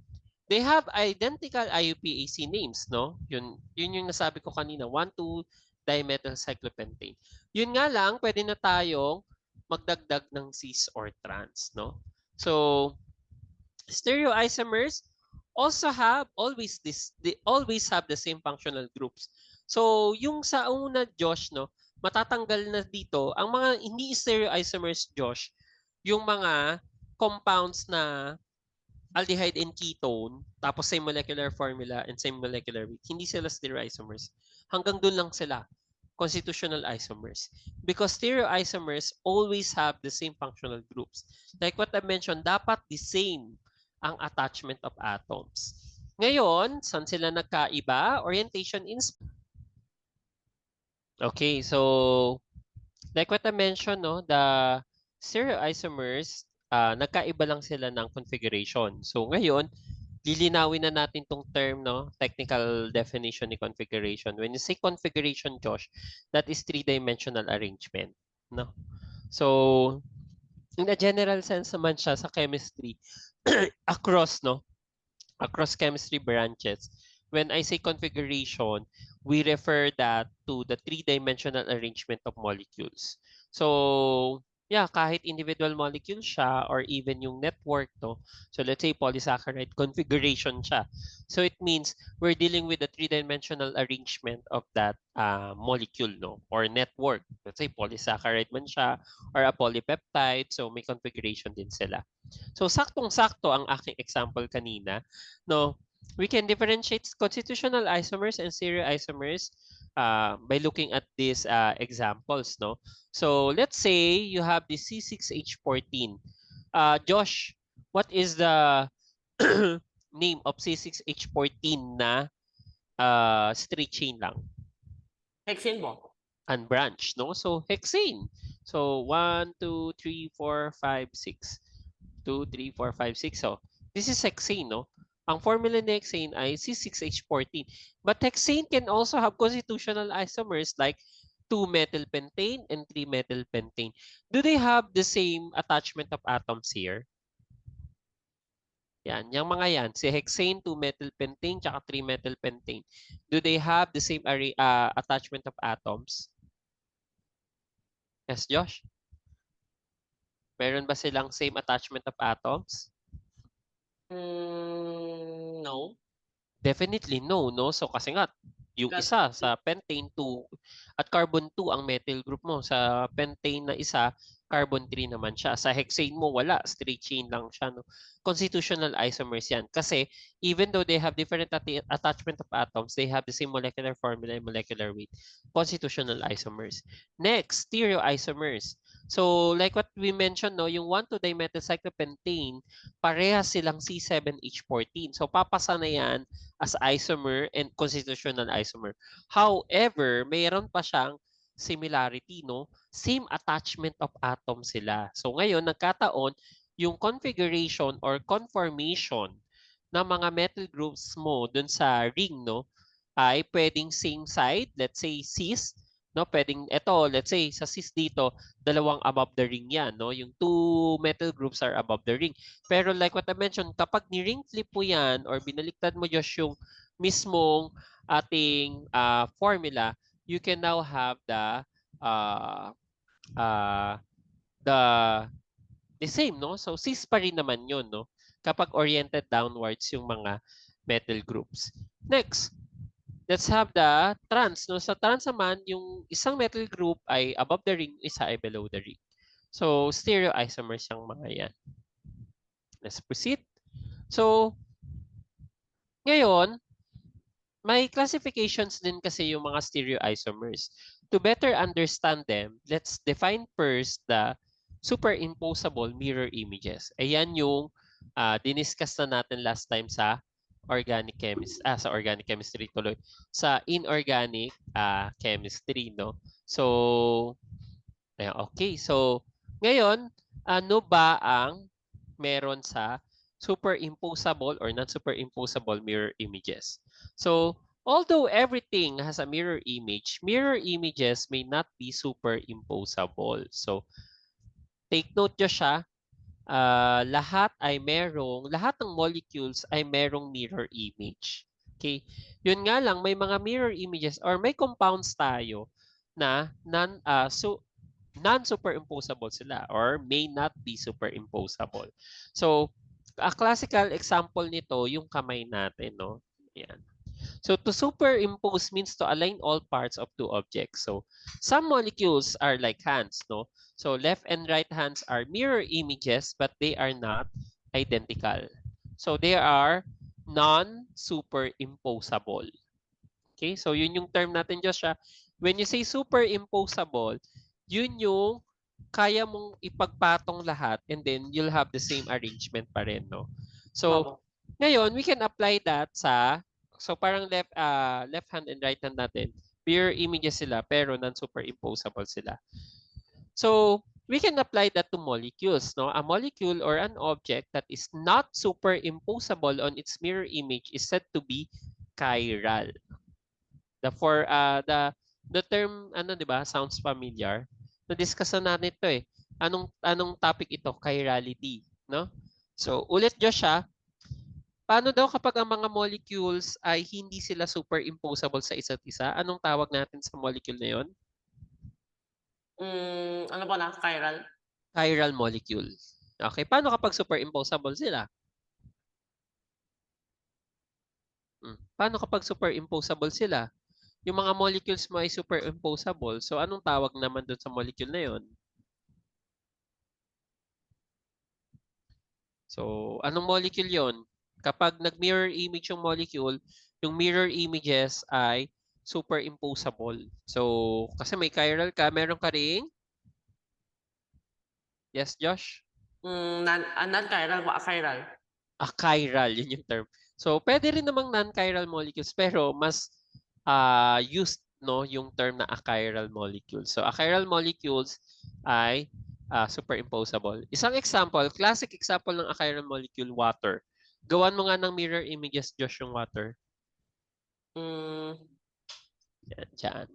they have identical IUPAC names, no? Yun yung nasabi ko kanina, 1,2-dimethyl cyclopentane. Yun nga lang, pwede na tayong magdagdag ng cis or trans, no? So, stereoisomers also have they always have the same functional groups. So, yung sa una, Josh, no, matatanggal na dito ang mga hindi stereoisomers, Josh, yung mga compounds na aldehyde and ketone, tapos same molecular formula and same molecular weight, hindi sila stereoisomers. Hanggang doon lang sila, constitutional isomers. Because stereoisomers always have the same functional groups. Like what I mentioned, dapat the same ang attachment of atoms. Ngayon, saan sila nagkaiba? Orientation in... Okay, so like what I mentioned, no, the stereoisomers, nagkaiba lang sila ng configuration. So ngayon, lilinawin na natin tong term, no, technical definition ni configuration. When you say configuration, Josh, that is three-dimensional arrangement, no? So in a general sense naman siya sa chemistry across, no, across chemistry branches. When I say configuration, we refer that to the three-dimensional arrangement of molecules. So, yeah, kahit individual molecule siya or even yung network, no? So, let's say polysaccharide configuration siya. So, it means we're dealing with the three-dimensional arrangement of that molecule, no? Or network. Let's say polysaccharide man siya or a polypeptide. So, may configuration din sila. So, saktong-sakto ang aking example kanina, no? We can differentiate constitutional isomers and stereoisomers by looking at these examples, no? So let's say you have the C6H14. Josh, what is the name of C6H14 na straight chain lang? Hexane mo. Unbranched, no? So hexane. So 1, 2, 3, 4, 5, 6. 2, 3, 4, 5, 6. So this is hexane, no? Ang formula ni hexane ay C6H14. But hexane can also have constitutional isomers like 2-methylpentane and 3-methylpentane. Do they have the same attachment of atoms here? Yan, yung mga yan, si hexane, 2-methylpentane, tsaka 3-methylpentane. Do they have the same attachment of atoms? Yes, Josh? Meron ba silang same attachment of atoms? No. Definitely no, no? So kasi nga, yung isa sa pentane 2 at carbon 2 ang methyl group mo. Sa pentane na isa, carbon 3 naman siya. Sa hexane mo, wala. Straight chain lang siya. No? Constitutional isomers yan. Kasi even though they have different attachment of atoms, they have the same molecular formula and molecular weight. Constitutional isomers. Next, stereoisomers. So like what we mentioned, no, yung 1,2-dimethylcyclopentane, parehas silang C7H14. So papasa na yan as isomer and constitutional isomer. However, mayroon pa siyang similarity, no? Same attachment of atom sila. So ngayon, nagkataon yung configuration or conformation ng mga metal groups mo dun sa ring, no? Ay pwedeng same side, let's say cis, no? Pwedeng, let's say sa cis dito, dalawang above the ring yan, no? Yung 2 metal groups are above the ring. Pero like what I mentioned, kapag ni-ring flip mo yan or binaliktad mo just yung mismong ating formula, you can now have the the same, no? So cis pa rin naman yun, no? Kapag oriented downwards yung mga metal groups. Next, let's have the trans. No? Sa trans naman, yung isang metal group ay above the ring, isa ay below the ring. So, stereoisomers yung mga yan. Let's proceed. So, ngayon, may classifications din kasi yung mga stereoisomers. To better understand them, let's define first the superimposable mirror images. Ayan yung diniscuss na natin last time sa organic chemistry tuloy. Sa inorganic chemistry, no? So, okay. So, ngayon, ano ba ang meron sa superimposable or non-superimposable mirror images? So, although everything has a mirror images may not be superimposable. So, take note nyo siya, lahat ng molecules ay merong mirror image. Okay? Yun nga lang, may mga mirror images or may compounds tayo na non-superimposable sila or may not be superimposable. So, a classical example nito, yung kamay natin, no? Yan. So, to superimpose means to align all parts of two objects. So, some molecules are like hands, no? So, left and right hands are mirror images, but they are not identical. So, they are non-superimposable. Okay? So, yun yung term natin, Joshua. When you say superimposable, yun yung kaya mong ipagpatong lahat and then you'll have the same arrangement pa rin, no? So, ngayon, we can apply that so parang left hand and right hand natin, mirror images sila pero non-superimposable sila. So, we can apply that to molecules, no? A molecule or an object that is not superimposable on its mirror image is said to be chiral. The term di ba, sounds familiar. Na-discuss na natin ito eh. Anong topic ito? Chirality, no? So, ulit Joshua, paano daw kapag ang mga molecules ay hindi sila superimposable sa isa't isa? Anong tawag natin sa molecule na 'yon? Ano po na? Chiral? Chiral molecule. Okay, paano kapag superimposable sila? Paano kapag superimposable sila? Yung mga molecules mo ay superimposable. So, anong tawag naman doon sa molecule na 'yon? So, anong molecule 'yon? Kapag nag-mirror image yung molecule, yung mirror images ay superimposable. So, kasi may chiral ka, meron ka ring? Yes, Josh? Non-chiral o achiral? Achiral, yun yung term. So, pwede rin namang non-chiral molecules, pero mas used no yung term na achiral molecules. So, achiral molecules ay superimposable. Isang example, classic example ng achiral molecule, water. Gawan mo nga ng mirror images, Josh, yung water. Yan, dyan.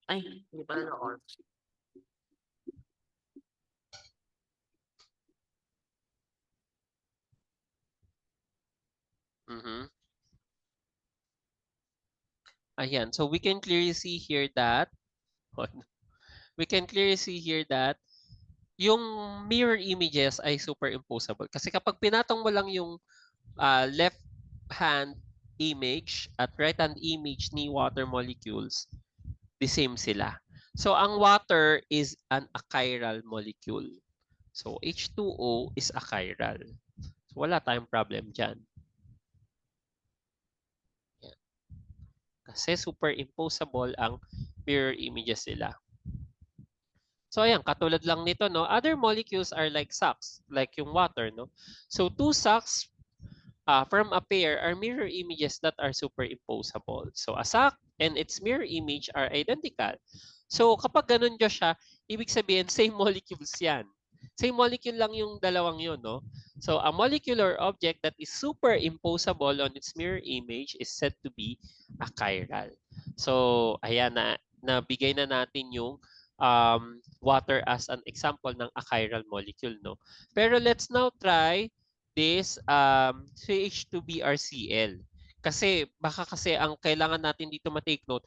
Ay, hindi pala na-on. Mhm. Ayan. So we can clearly see here that yung mirror images ay superimposable. Kasi kapag pinatong mo lang yung left hand image at right hand image ni water molecules, the same sila. So ang water is an achiral molecule. So H2O is achiral. So wala tayong problem dyan. Yan. Kasi superimposable ang mirror images nila. So ayan, katulad lang nito, no? Other molecules are like socks, like yung water, no? So two socks from a pair are mirror images that are superimposable. So a sock and its mirror image are identical. So kapag ganun Diyos siya, ibig sabihin same molecules yan. Same molecule lang yung dalawang yun, no? So a molecular object that is superimposable on its mirror image is said to be a chiral. So ayan, nabigay na natin yung water as an example ng a chiral molecule, no? Pero let's now try this CH2BRCl. Kasi baka kasi ang kailangan natin dito ma-take note,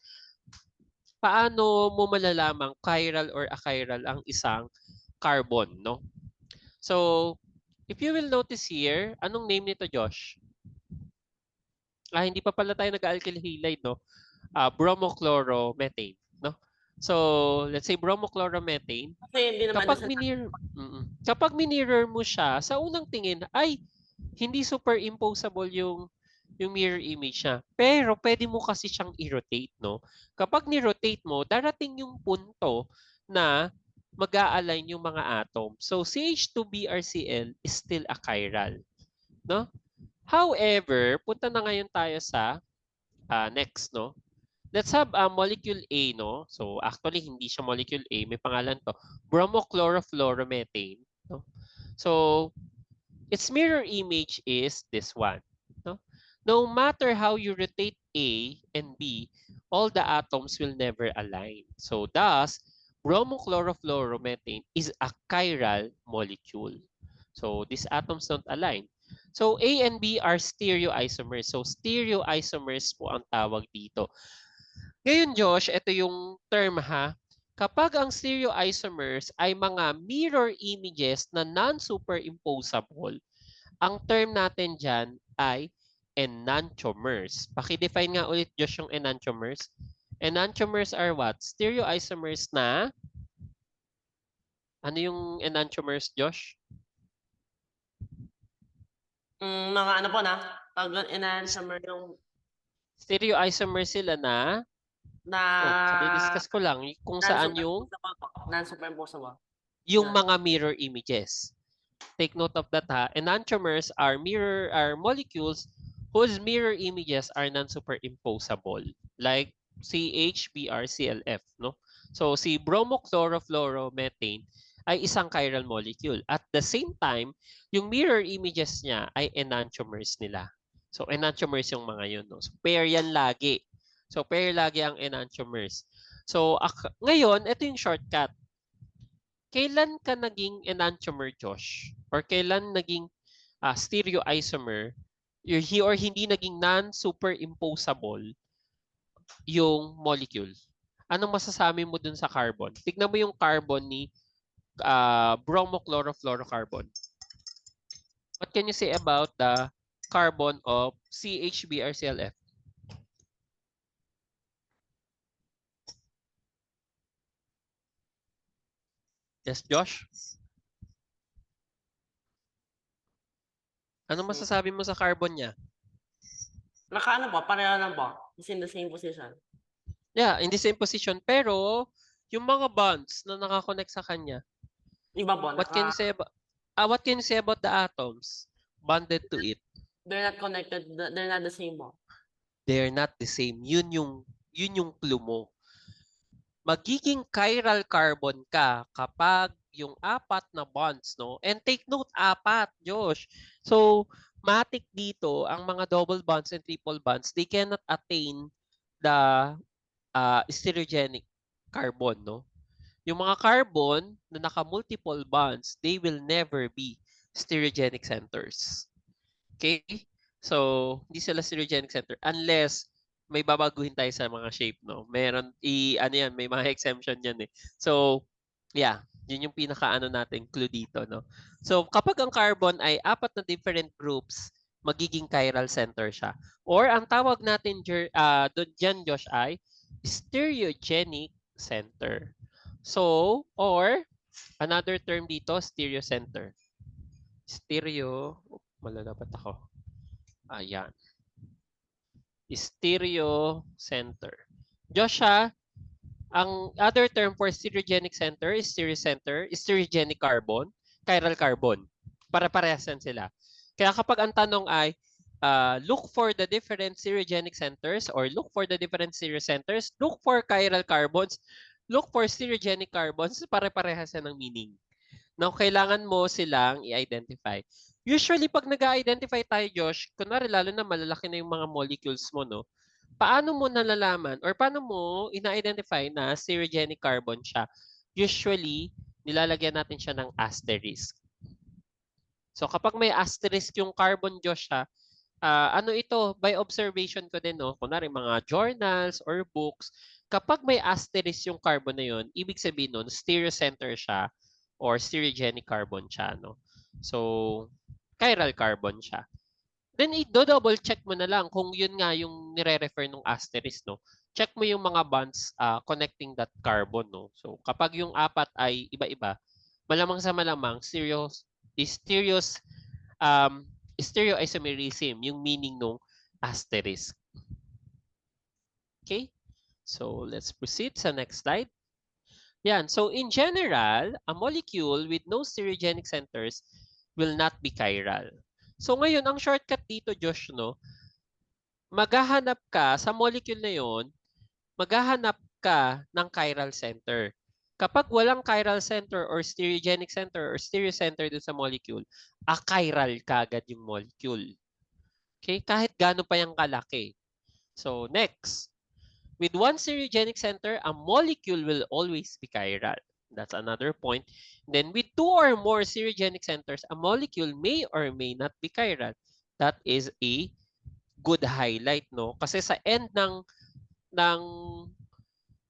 paano mo malalamang chiral or achiral ang isang carbon, no? So, if you will notice here, anong name nito, Josh? Hindi pa pala tayo nag-alkyl halide, no? Bromochloromethane, no? So, let's say bromochloromethane, Kasi hindi naman kapag minirror mo siya, sa unang tingin ay hindi superimposable yung mirror image niya. Pero pwede mo kasi siyang i-rotate, no? Kapag ni-rotate mo, darating yung punto na mag-a-align yung mga atom. So CH2BRCl is still a chiral, no? However, punta na ngayon tayo sa next, no? Let's have a molecule A, no? So actually hindi siya molecule A, may pangalan to, bromochlorofluoromethane, no? So its mirror image is this one, no? No matter how you rotate A and B, all the atoms will never align. So thus, bromochlorofluoromethane is a chiral molecule. So these atoms don't align. So A and B are stereoisomers. So stereoisomers po ang tawag dito. Ngayon Josh, ito yung term ha. Kapag ang stereoisomers ay mga mirror images na non-superimposable, ang term natin dyan ay enantiomers. Paki-define nga ulit Josh yung enantiomers. Enantiomers are what? Stereoisomers na, ano yung enantiomers Josh? mga ano po na, pag enantiomer yung Stereoisomers sila na, discuss ko lang kung saan yung non-superimposable. yung mga mirror images. Take note of that ha. Enantiomers are molecules whose mirror images are non-superimposable, like CH-BrClF, no? So si bromochlorofluoromethane ay isang chiral molecule. At the same time, yung mirror images niya ay enantiomers nila. So enantiomers yung mga yun, no? So pair yan lagi. So pair lagi ang enantiomers. So ngayon, ito yung shortcut. Kailan ka naging enantiomer, Josh? Or kailan naging stereoisomer or hindi naging non-superimposable yung molecule? Anong masasabi mo dun sa carbon? Tignan mo yung carbon ni bromochlorofluorocarbon. What can you say about the carbon of CH-BrClF? Yes, Josh? Ano masasabi mo sa carbon niya? Nakaano po, pareho lang po. It's in the same position. Yeah, in the same position. Pero, yung mga bonds na nakakonect sa kanya, Iba po. what can you say about the atoms bonded to it? They're not connected. They're not the same po. They're not the same. Yun yung clue mo. Magiging chiral carbon ka kapag yung apat na bonds, no? And take note, apat, Josh. So, matik dito, ang mga double bonds and triple bonds, they cannot attain the stereogenic carbon, no? Yung mga carbon na naka-multiple bonds, they will never be stereogenic centers. Okay? So, hindi sila stereogenic center unless may babaguhin tayo sa mga shape, no? Meron, ano yan, may mga exemption yan eh. So, yeah, yun yung pinaka-ano natin clue dito, no? So, kapag ang carbon ay apat na different groups, magiging chiral center siya. Or ang tawag natin dyan, Josh, ay stereogenic center. So, or another term dito, stereocenter. Malalapat ako. Ayan. Stereo center. Joshua, ang other term for stereogenic center is stereogenic carbon, chiral carbon. Para-parehasan sila. Kaya kapag ang tanong ay, look for the different stereogenic centers or look for the different stereocenters, look for chiral carbons, look for stereogenic carbons, pare-parehasan ng meaning. Now, kailangan mo silang i-identify. Usually, pag nag-identify tayo, Josh, kunwari lalo na malalaki na yung mga molecules mo, no? Paano mo nalalaman or paano mo ina-identify na stereogenic carbon siya? Usually, nilalagyan natin siya ng asterisk. So, kapag may asterisk yung carbon, Josh, ano ito? By observation ko din, no? Kunwari, mga journals or books, kapag may asterisk yung carbon na yun, ibig sabihin nun, stereocenter siya or stereogenic carbon siya, no? So, chiral carbon siya. Then, i-double check mo na lang kung yun nga yung nire-refer ng asterisk, no? Check mo yung mga bonds connecting that carbon, no? So, kapag yung apat ay iba-iba, malamang sa malamang, stereoisomerism, yung meaning ng asterisk. Okay? So, let's proceed sa next slide. Yan. So, in general, a molecule with no stereogenic centers will not be chiral. So, ngayon, ang shortcut dito, Josh, no? Maghahanap ka sa molecule na yon, maghahanap ka ng chiral center. Kapag walang chiral center or stereogenic center or stereocenter dun sa molecule, achiral kagad yung molecule. Okay? Kahit gaano pa yung kalaki. So, next. With one stereogenic center, a molecule will always be chiral. That's another point. Then with two or more stereogenic centers, a molecule may or may not be chiral. That is a good highlight, no? Kasi sa end ng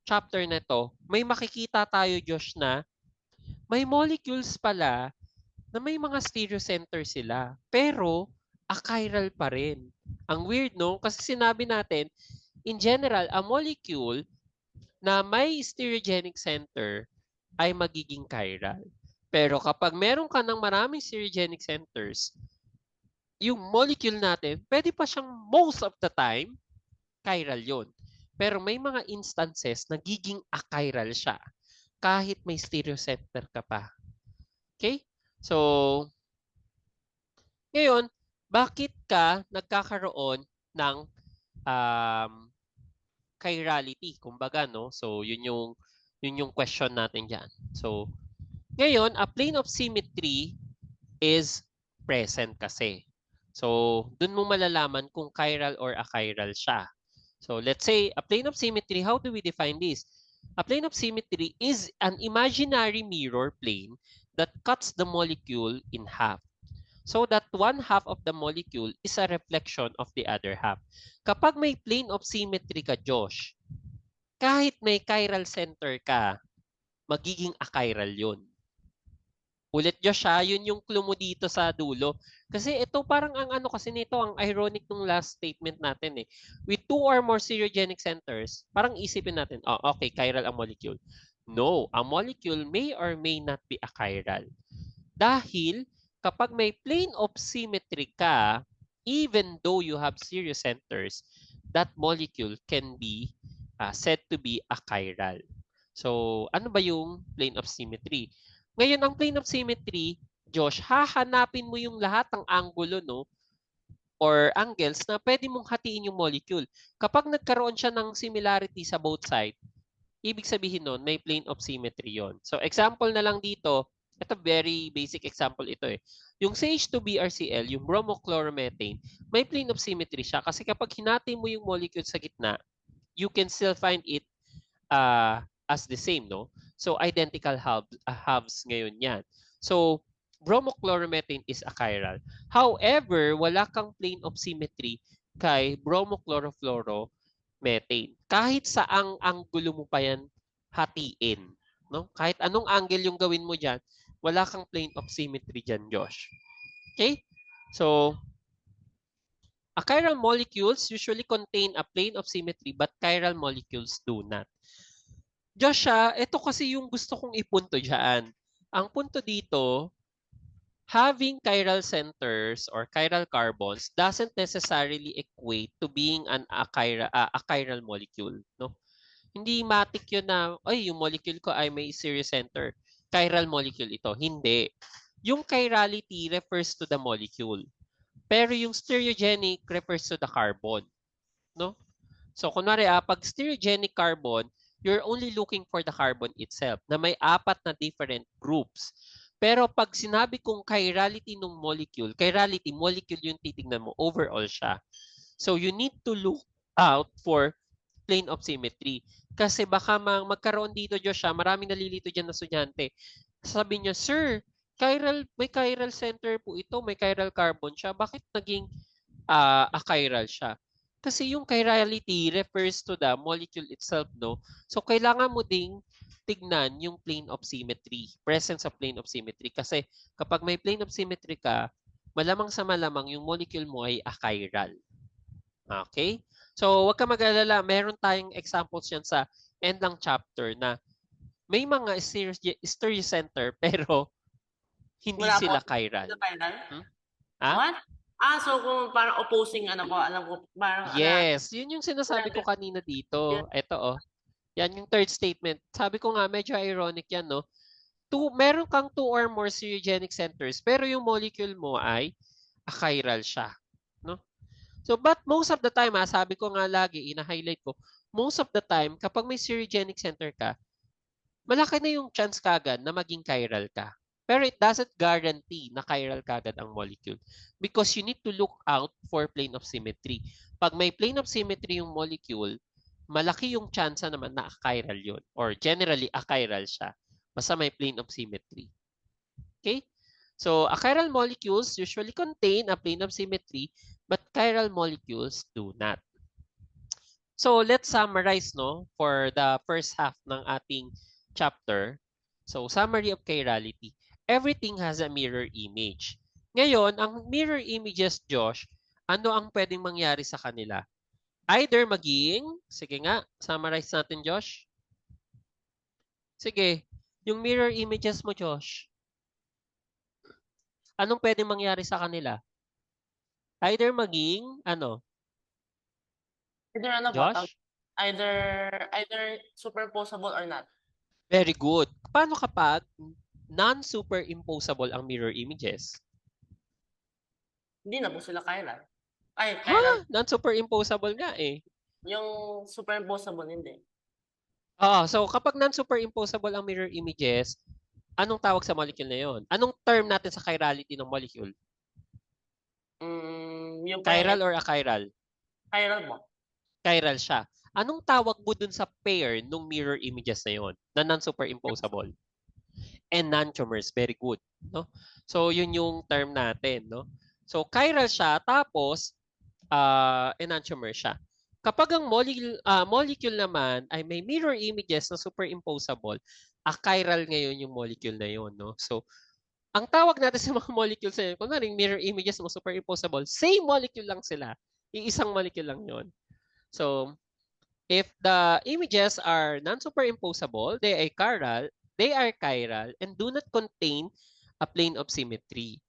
chapter na to, may makikita tayo, Josh, na may molecules pala na may mga stereocenter sila. Pero, achiral pa rin. Ang weird, no? Kasi sinabi natin, in general, a molecule na may stereogenic center ay magiging chiral. Pero kapag meron ka ng maraming stereogenic centers, yung molecule natin, pwede pa siyang most of the time, chiral yun. Pero may mga instances nagiging achiral siya kahit may stereocenter ka pa. Okay? So, ngayon, bakit ka nagkakaroon ng chirality, kumbaga, no? So, yun yung question natin diyan. So, ngayon, a plane of symmetry is present kasi. So, dun mo malalaman kung chiral or achiral siya. So, let's say, a plane of symmetry, how do we define this? A plane of symmetry is an imaginary mirror plane that cuts the molecule in half. So that one half of the molecule is a reflection of the other half. Kapag may plane of symmetry ka, Josh, kahit may chiral center ka, magiging achiral yun. Ulit, Josh, yun yung clue mo dito sa dulo. Kasi ito parang ang ano kasi nito, ang ironic nung last statement natin eh. With two or more stereogenic centers, parang isipin natin, oh, okay, chiral ang molecule. No, a molecule may or may not be achiral. Dahil kapag may plane of symmetry ka, even though you have stereocenters, that molecule can be said to be achiral. So, ano ba yung plane of symmetry? Ngayon, ang plane of symmetry, Josh, hahanapin mo yung lahat ng angulo, no? Or angles na pwede mong hatiin yung molecule. Kapag nagkaroon siya ng similarity sa both sides, ibig sabihin nun, may plane of symmetry yon. So, example na lang dito, ito very basic example ito eh. Yung CH2BrCl, yung bromochloromethane, may plane of symmetry siya kasi kapag hinati mo yung molecule sa gitna, you can still find it as the same, no? So identical halves ngayon yan. So bromochloromethane is achiral. However, wala kang plane of symmetry kay bromochlorofluoromethane. Kahit saang anggulo mo pa yan hatiin, no? Kahit anong angle yung gawin mo diyan, wala kang plane of symmetry diyan, Josh. Okay? So achiral molecules usually contain a plane of symmetry but chiral molecules do not. Joshua, ito kasi yung gusto kong ipunto diyan. Ang punto dito, having chiral centers or chiral carbons doesn't necessarily equate to being an achiral molecule, no? Hindi matik yun na, ay, yung molecule ko ay may stereocenter. Chiral molecule ito. Hindi. Yung chirality refers to the molecule. Pero yung stereogenic refers to the carbon, no? So kunwari, pag stereogenic carbon, you're only looking for the carbon itself na may 4 na different groups. Pero pag sinabi kong chirality ng molecule, chirality, molecule yung titignan mo, overall siya. So you need to look out for plane of symmetry. Kasi baka magkaroon dito, Joshua, maraming nalilito dyan na estudyante. Sabi niya, sir, may chiral center po ito, may chiral carbon siya. Bakit naging achiral siya? Kasi yung chirality refers to the molecule itself, no? So, kailangan mo ding tignan yung plane of symmetry, presence of plane of symmetry. Kasi kapag may plane of symmetry ka, malamang sa malamang yung molecule mo ay achiral. Okay? So, wag ka mag-alala. Meron tayong examples yan sa end ng chapter na may mga stereocenter pero hindi Wala sila po. chiral. Chiral? Ah? What? So kung parang opposing alam ko, parang Yes, yun yung sinasabi ko kanina dito. Ito Yan yung third statement. Sabi ko nga medyo ironic yan, no? Meron kang 2 or more stereogenic centers pero yung molecule mo ay achiral siya, no? So but most of the time, sabi ko nga lagi, ina-highlight ko, most of the time kapag may stereogenic center ka, malaki na yung chance kagad na maging chiral ka. Pero it doesn't guarantee na chiral kagad ang molecule because you need to look out for plane of symmetry. Pag may plane of symmetry yung molecule, malaki yung chance naman na achiral yun or generally achiral siya. Basta may plane of symmetry. Okay? So achiral molecules usually contain a plane of symmetry but chiral molecules do not. So let's summarize, no, for the first half ng ating chapter. So summary of chirality. Everything has a mirror image. Ngayon, ang mirror images, Josh, ano ang pwedeng mangyari sa kanila? Either maging, sige nga, summarize natin, Josh. Sige, yung mirror images mo, Josh. Anong pwedeng mangyari sa kanila? Either maging, ano? Either ano po, Josh? either superposable or not. Very good. Paano kapag non-superimposable ang mirror images? Hindi na po sila chiral. Ay, chiral. Non-superimposable nga eh. Yung superimposable, hindi. So kapag non-superimposable ang mirror images, anong tawag sa molecule na yon? Anong term natin sa chirality ng molecule? Yung Chiral or achiral? Chiral mo. Chiral siya. Anong tawag mo dun sa pair ng mirror images na yon na non-superimposable? Enantiomers. Very good. No? So, yun yung term natin. No? So, chiral siya, tapos enantiomer siya. Kapag ang molecule naman ay may mirror images na superimposable, achiral ngayon yung molecule na yun. No? So, ang tawag natin sa mga molecules na yun, kunwari mirror images na superimposable, same molecule lang sila. Iisang molecule lang yun. So, if the images are non-superimposable, they are chiral and do not contain a plane of symmetry.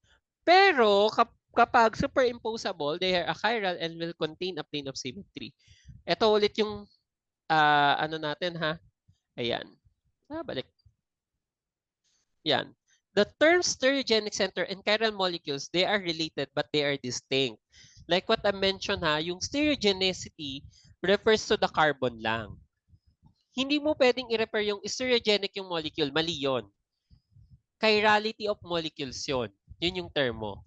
Pero kapag superimposable, they are achiral and will contain a plane of symmetry. Ito ulit yung ano natin ha. Ayan. Balik. Yan. The terms stereogenic center and chiral molecules, they are related but they are distinct. Like what I mentioned ha, yung stereogenicity refers to the carbon lang. Hindi mo pwedeng i-refer yung stereogenic yung molecule. Mali yun. Chirality of molecules yun. Yun yung term mo.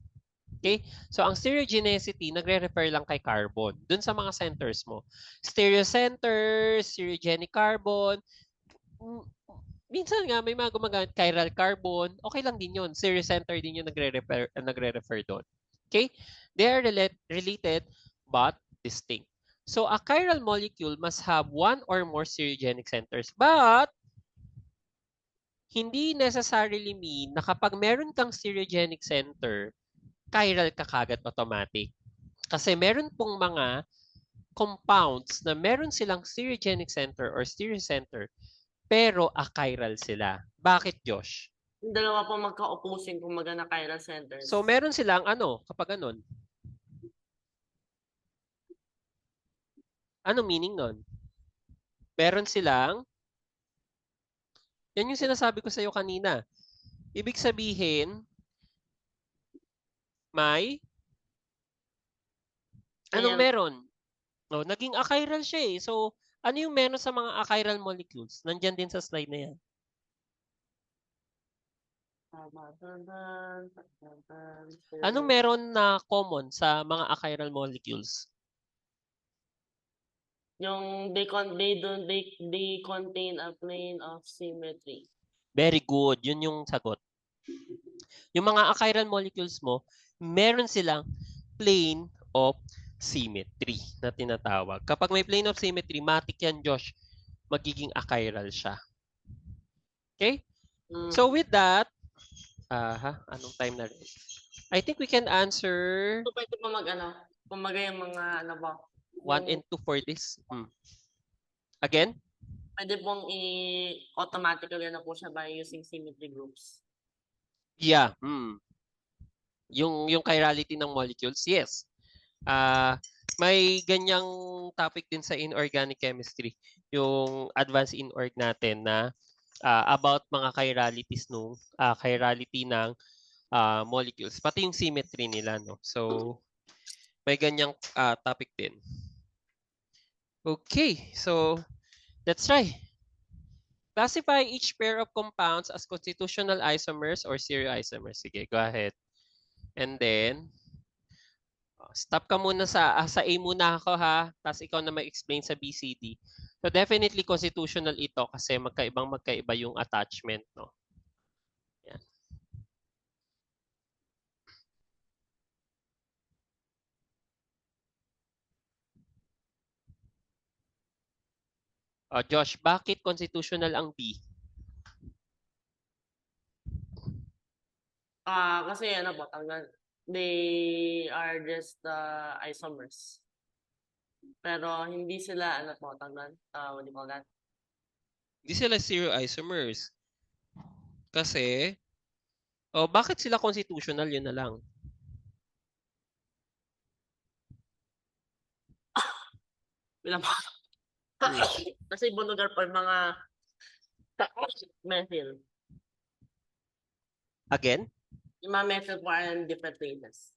Okay? So, ang stereogenicity, nagre-refer lang kay carbon. Dun sa mga centers mo. Stereocenter, stereogenic carbon, minsan nga may mga gumagamit chiral carbon, okay lang din yun. Series center din yung nagre-refer doon. Okay? They are related but distinct. So a chiral molecule must have one or more stereogenic centers. But hindi necessarily mean na kapag meron kang stereogenic center, chiral ka kagad automatic. Kasi meron pong mga compounds na meron silang stereogenic center or stereocenter pero achiral sila. Bakit, Josh? Yung dalawa po magka-opposing kumaga na chiral centers. So meron silang ano kapag ganun? Ano meaning nun? Meron silang yan yung sinasabi ko sa iyo kanina. Ibig sabihin may anong Ayan. meron? No, naging achiral siya eh. So ano yung meron sa mga achiral molecules? Nandiyan din sa slide na yan. Anong meron na common sa mga achiral molecules? Yung they contain a plane of symmetry. Very good. Yun yung sagot. Yung mga achiral molecules mo, meron silang plane of symmetry na tinatawag. Kapag may plane of symmetry, matik yan, Josh, magiging achiral siya. Okay? So with that, anong time na rin? I think we can answer So pwede pa kumaga yung mga 1 and 2 for this. Again? Pwede pong automatically na po siya by using symmetry groups. Yeah. Yung chirality ng molecules, yes. May ganyang topic din sa inorganic chemistry, yung advanced inorg natin na about mga chiralities nung chirality ng molecules, pati yung symmetry nila, no. So may ganyang topic din. Okay, so let's try. Classify each pair of compounds as constitutional isomers or stereoisomers. Sige, go ahead. And then stop ka muna sa A muna ako ha, tapos ikaw na mag-explain sa BCD. So definitely constitutional ito kasi magkaiba yung attachment, no. Yan. Josh, bakit constitutional ang B? Kasi they are just isomers. Pero hindi sila what do you call that? Hindi sila stereoisomers. Kasi bakit sila constitutional? Yun na lang. Kasi ibang lugar pa mga methyl. Again? Yung mga methyl po are in different places.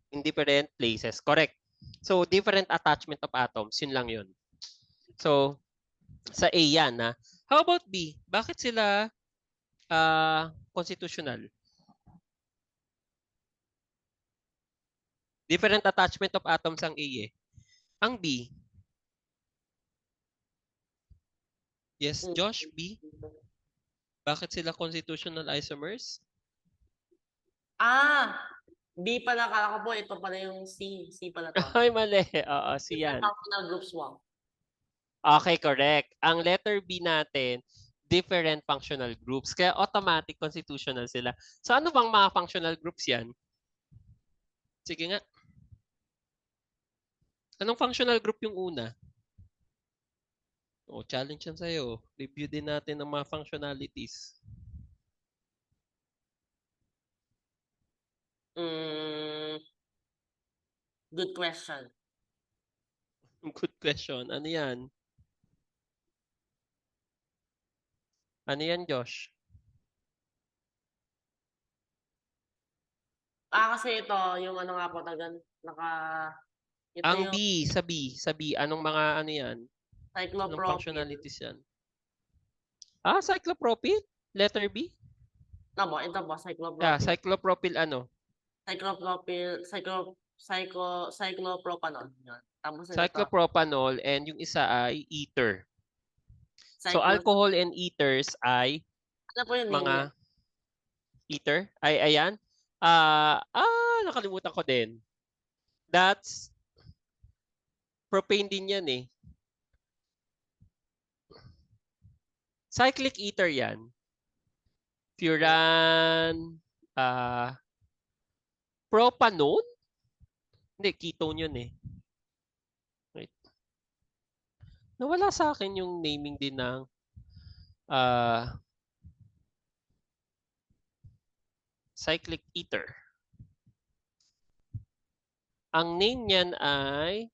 In different places. Correct. So, different attachment of atoms. Yun lang yun. So, sa A yan, ha? How about B? Bakit sila constitutional? Different attachment of atoms ang A eh. Ang B? Yes, Josh, B? Bakit sila constitutional isomers? B pala, kala ko po, ito pala yung C. C pala to. Ay, mali. Oo, C yan. Functional groups 1. Okay, correct. Ang letter B natin, different functional groups. Kaya automatic constitutional sila. So ano bang mga functional groups yan? Sige nga. Anong functional group yung una? Challenge yan sa'yo. Review din natin ang mga functionalities. Good question. Good question. Ano yan? Ano yan, Josh? Kasi ito, yung nga po, ang B, sa B, anong mga ano yan? Cyclopropyl. Anong functionalities yan? Cyclopropyl? Letter B? Ito po, cyclopropyl. Yeah, cyclopropyl ano? Cyclopropanol. Cyclopropanol and yung isa ay ether. So alcohol and ethers ay Ano po yung name niya? mga ether. Ay, ayan. Nakalimutan ko din. That's propane din yan eh. Cyclic ether yan. Furan, propanone? Hindi, ketone yun eh. Wait. Nawala sa akin yung naming din ng cyclic ether. Ang name niyan ay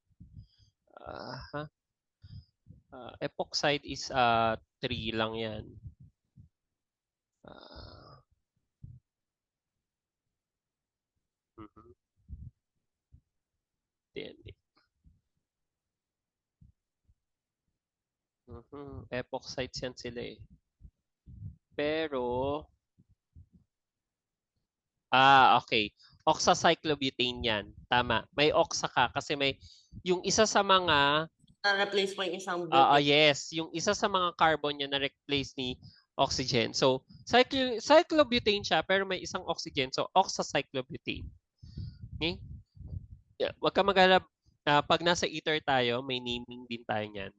epoxide is 3 lang yan. Epoxides yan sila eh. Pero okay. Oxacyclobutane yan. Tama. May oxa ka kasi may yung isa sa mga Na-replace po yung isang butane. yes, yung isa sa mga carbon niya na replace ni oxygen. So, cyclobutane siya pero may isang oxygen. So, oxacyclobutane. Okay? Yeah, wag ka mag-alala. Pag nasa ether tayo, may naming din tayo niyan.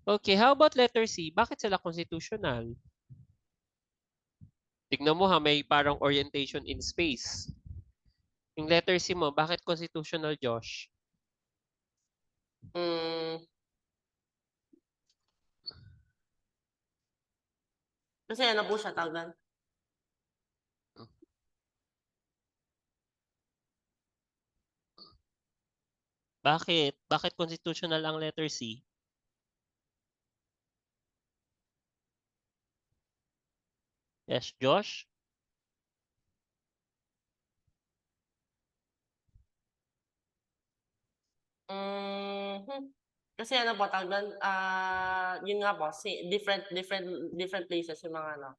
Okay, how about letter C? Bakit sila constitutional? Tignan mo ha, may parang orientation in space. Yung letter C mo, bakit constitutional, Josh? Kasi ano po siya tawagan? Bakit? Bakit constitutional ang letter C? Yes, Josh? Kasi ano po tawagan? Yun nga po, different places yung mga ano.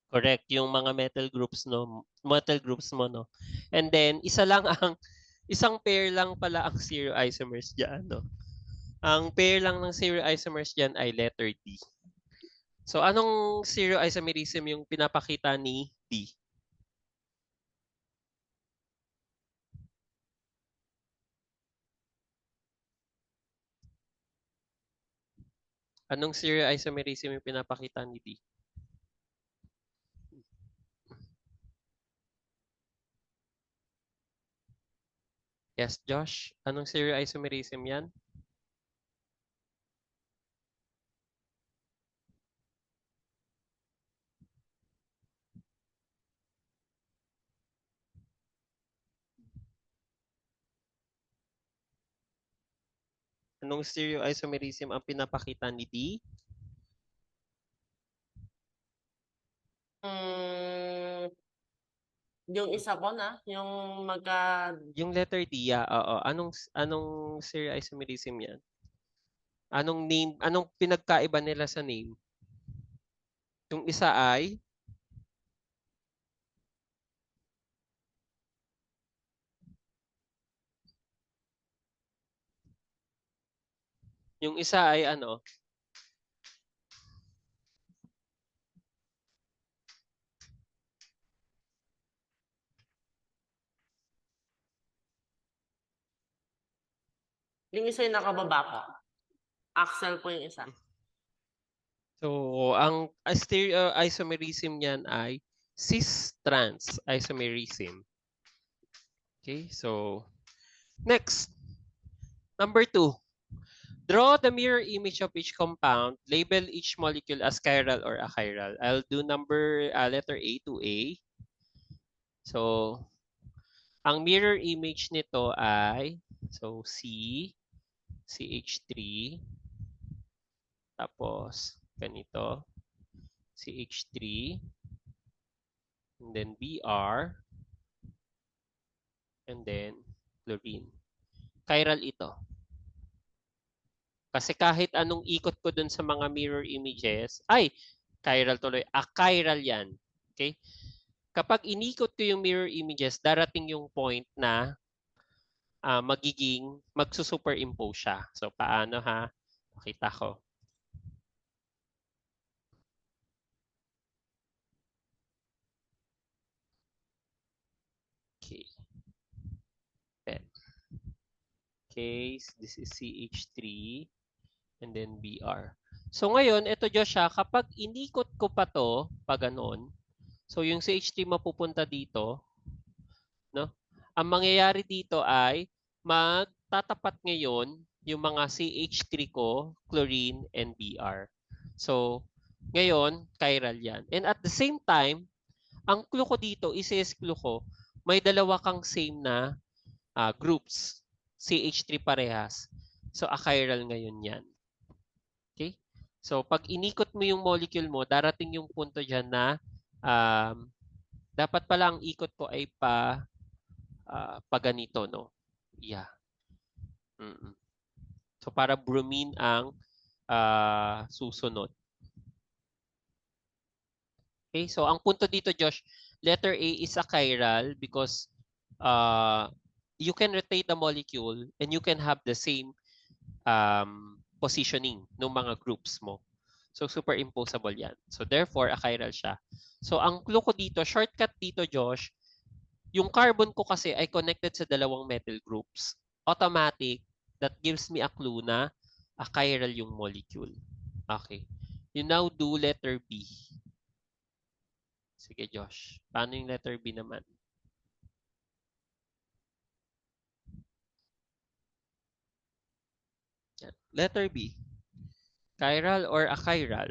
Correct, yung mga metal groups mo no. And then isang pair lang pala ang stereoisomers diyan no. Ang pair lang ng stereoisomers diyan ay letter D. So anong stereoisomerism yung pinapakita ni D? Anong stereoisomerism yung pinapakita ni D? Yes, Josh? Anong stereoisomerism yan? Anong stereoisomerism ang pinapakita ni D? Yung isa po na, yung Yung letter D, oo. Anong stereoisomerism yan? Anong name, anong pinagkaiba nila sa name? Yung isa ay yung isa ay ano? yung isa yung nakababa po. Axle po yung isa. So, ang stereoisomerism niyan ay cis-trans isomerism. Okay, so next. Number 2. Draw the mirror image of each compound. Label each molecule as chiral or achiral. I'll do letter A to A. So, ang mirror image nito ay CH3, tapos ganito, CH3, and then Br, and then chlorine. Chiral ito. Kasi kahit anong ikot ko dun sa mga mirror images, chiral tuloy. Achiral yan. Okay? Kapag inikot ko yung mirror images, darating yung point na magsusuperimpose siya. So, paano ha? Pakita ko. case, this is CH3 and then Br. So ngayon, ito Joshua, kapag inikot ko pa to, pag ganon, so yung CH3 mapupunta dito, no? Ang mangyayari dito ay magtatapat ngayon yung mga CH3 ko, chlorine and Br. So, ngayon, chiral yan. And at the same time, ang clue ko dito, isi-clue ko, may dalawa kang same na groups. CH3 parehas. So, achiral ngayon yan. Okay? So, pag inikot mo yung molecule mo, darating yung punto dyan na dapat pala ang ikot ko ay pa ganito, no? Yeah. So, para bromine ang susunod. Okay? So, ang punto dito, Josh, letter A is a chiral because you can rotate the molecule and you can have the same positioning ng mga groups mo. So, superimposable yan. So, therefore, a chiral siya. So, ang clue ko dito, shortcut dito, Josh, yung carbon ko kasi ay connected sa dalawang metal groups. Automatic, that gives me a clue na a chiral yung molecule. Okay. You now do letter B. Sige, Josh. Paano yung letter B naman? Yan. Letter B. Chiral or achiral?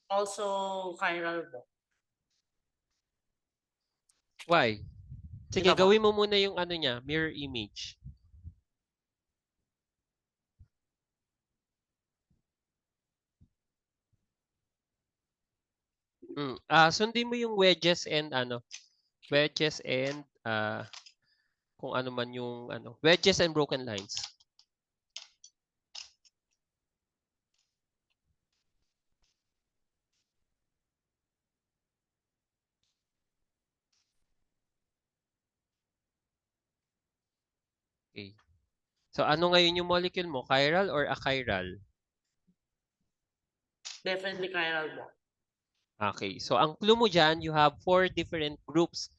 Also, chiral po. Why? Sige, Ito po. gawin mo muna yung ano niya, mirror image. Sundin mo yung wedges and wedges and kung ano man yung wedges and broken lines. Okay. So ano ngayon yung molecule mo? Chiral or achiral? Definitely chiral po. Okay. So ang clue mo dyan, you have 4 different groups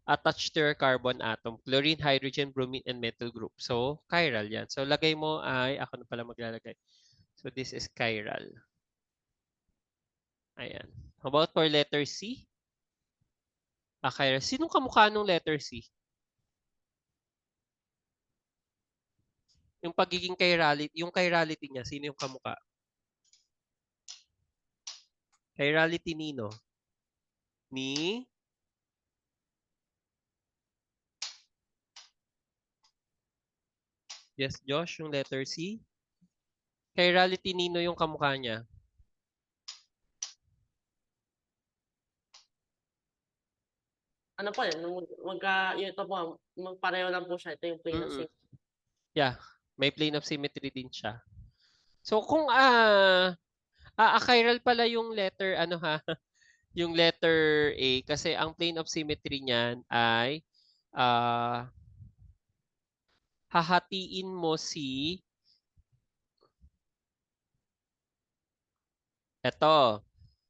attached to your carbon atom. Chlorine, hydrogen, bromine, and metal group. So chiral yan. So lagay mo ay, ako na pala maglalagay. So this is chiral. Ayan. How about for letter C? Achiral. Sinong kamukha nung letter C? Yung pagiging chirality niya, sino yung kamukha? Chirality nino? Ni? Yes, Josh, yung letter C. Chirality nino yung kamukha niya? Ano po yun? Ito po, magpareho lang po siya. Ito yung plane of symmetry. Yeah, may plane of symmetry din siya. So kung achiral pala yung letter yung letter A kasi ang plane of symmetry niyan ay hahatiin mo si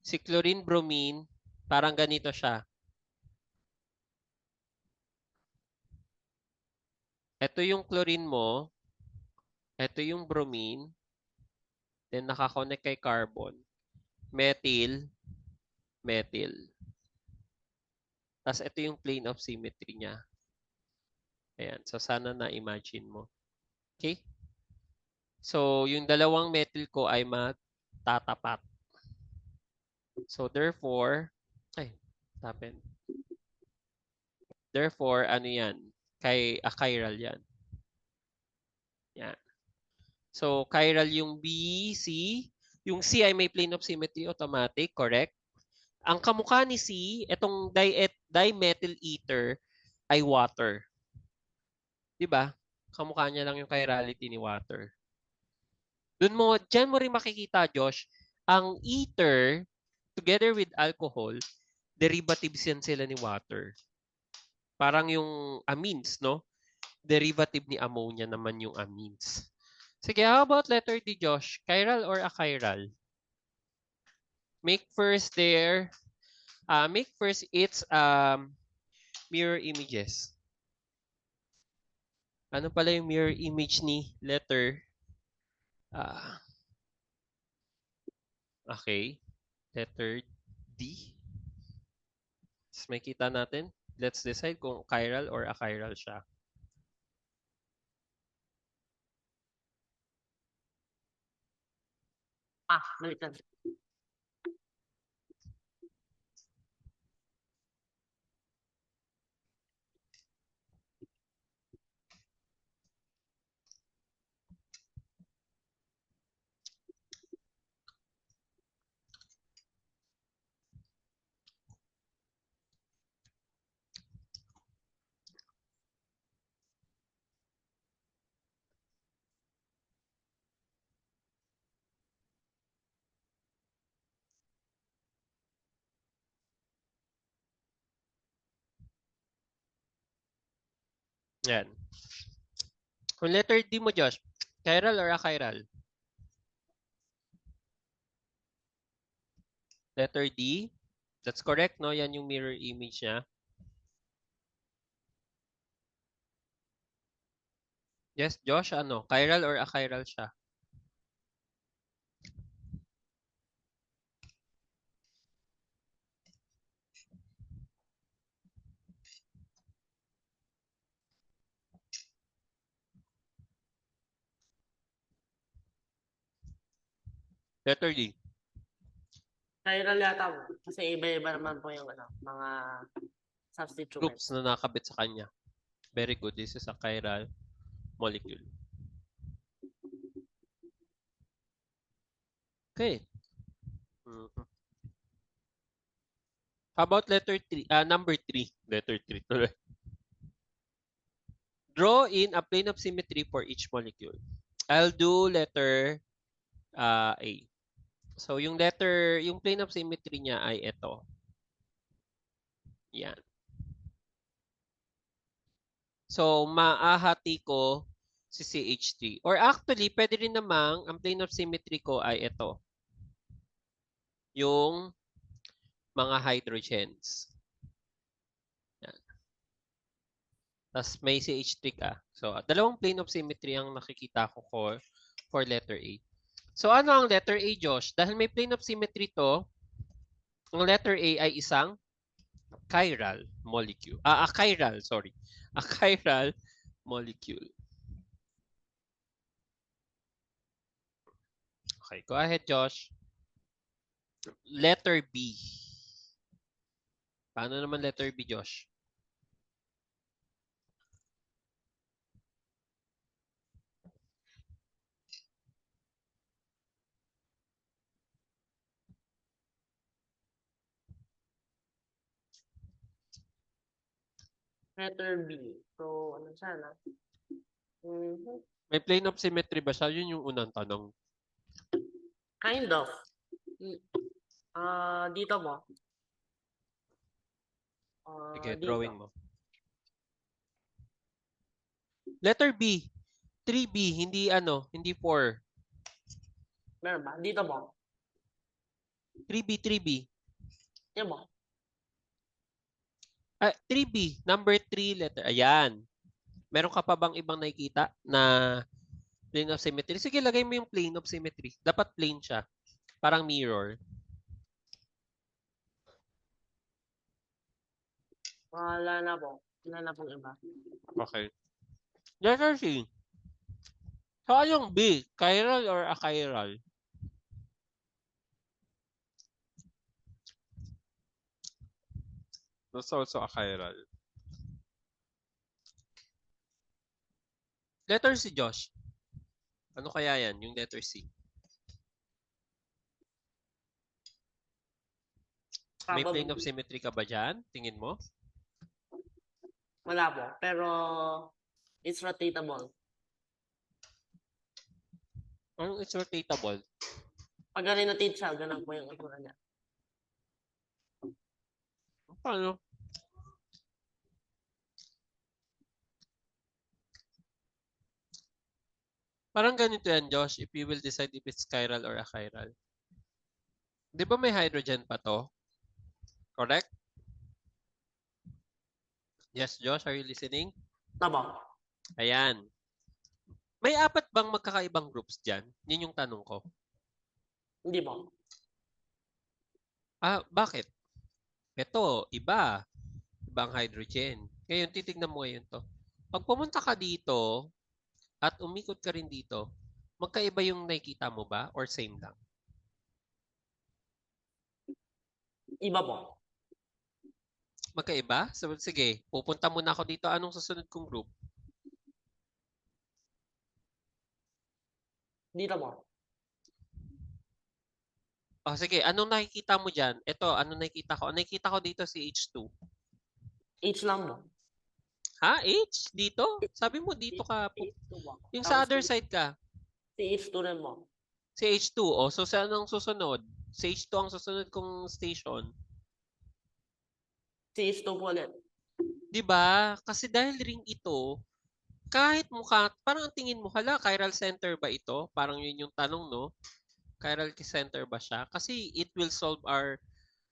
si chlorine bromine, parang ganito siya. Ito yung chlorine mo, ito yung bromine, then nakakonect kay carbon. Methyl, methyl. Tapos ito yung plane of symmetry niya. Ayan, so sana na-imagine mo. Okay? So, yung dalawang methyl ko ay magtatapat. So, therefore, Therefore, ano yan? Chiral yan. Yan. So, chiral yung B, C. Yung C ay may plane of symmetry automatic, correct? Ang kamukha ni C, itong dimethyl ether ay water. Diba? Kamukha niya lang yung chirality ni water. Diyan mo rin makikita, Josh, ang ether, together with alcohol, derivatives yan sila ni water. Parang yung amines, no? Derivative ni ammonia naman yung amines. Sige, how about letter D, Josh? Chiral or achiral? Make first its mirror images. Ano pala yung mirror image ni letter? Okay. Letter D. Tapos may kita natin. Let's decide kung chiral or achiral siya. Balikan. Yan. Kung letter D mo, Josh, chiral or achiral? Letter D. That's correct, no? Yan yung mirror image niya. Yes, Josh, ano? Chiral or achiral siya? Letter D. Chiral yata mo. Kasi iba-iba naman po yung mga substituents. Groups na nakabit sa kanya. Very good. This is a chiral molecule. Okay. How about letter 3? Number 3. Letter 3 tuloy. Draw in a plane of symmetry for each molecule. I'll do letter A. So, yung plane of symmetry niya ay ito. Yan. So, maahati ko si CH3. Or actually, pwede rin namang ang plane of symmetry ko ay ito. Yung mga hydrogens. Yan. Tapos may CH3 ka. So, dalawang plane of symmetry ang nakikita ko for letter A. So, ano ang letter A, Josh? Dahil may plane of symmetry to, ang letter A ay isang chiral molecule. Achiral, sorry. Achiral molecule. Okay, go ahead, Josh. Letter B. Paano naman letter B, Josh? Letter B. So, ano siya na? May plane of symmetry ba siya? Yun yung unang tanong. Kind of. Dito mo. Sige, Dito. drawing mo. Letter B. 3B, hindi 4. Meron ba? Dito mo. 3B. Yan mo. 3B, number 3 letter. Ayan. Meron ka pa bang ibang nakikita na plane of symmetry? Sige, lagay mo yung plane of symmetry. Dapat plane siya. Parang mirror. Wala na po. Wala na pong iba. Okay. Letter C. So, yung B? Chiral or achiral? That's also achiral. Letter C, Josh. Ano kaya yan, yung letter C? May plane of symmetry ka ba dyan? Tingin mo? Wala po. Pero, it's rotatable. Anong it's rotatable? Pag rotate siya, ganun po yung itsura niya. Paano? Parang ganito yan, Josh, if you will decide if it's chiral or achiral. Di ba may hydrogen pa to? Correct? Yes, Josh, are you listening? Tama. Ayan. May apat bang magkakaibang groups dyan? Yun yung tanong ko. Hindi po. Bakit? Ito, iba. Ibang hydrogen. Ngayon, titignan mo ngayon to. Pag pumunta ka dito at umikot ka rin dito, magkaiba yung nakikita mo ba or same lang? Iba po. Magkaiba? So, sige, pupunta muna ako dito. Anong susunod kong group? Dito po. Sige, anong nakikita mo dyan? Ito, anong nakikita ko? Nakikita ko dito si H2. H lang po. Ha? H? Dito? Sabi mo dito ka. H2 po. Yung sa Tapos other side ka. si H2 rin po. Si H2. So saan ang susunod? Si H2 ang susunod kong station. Si H2 po ulit. Diba? Kasi dahil ring ito, kahit mukha, parang ang tingin mo, hala, chiral center ba ito? Parang yun yung tanong, no? Chiral center ba siya? Kasi it will solve our,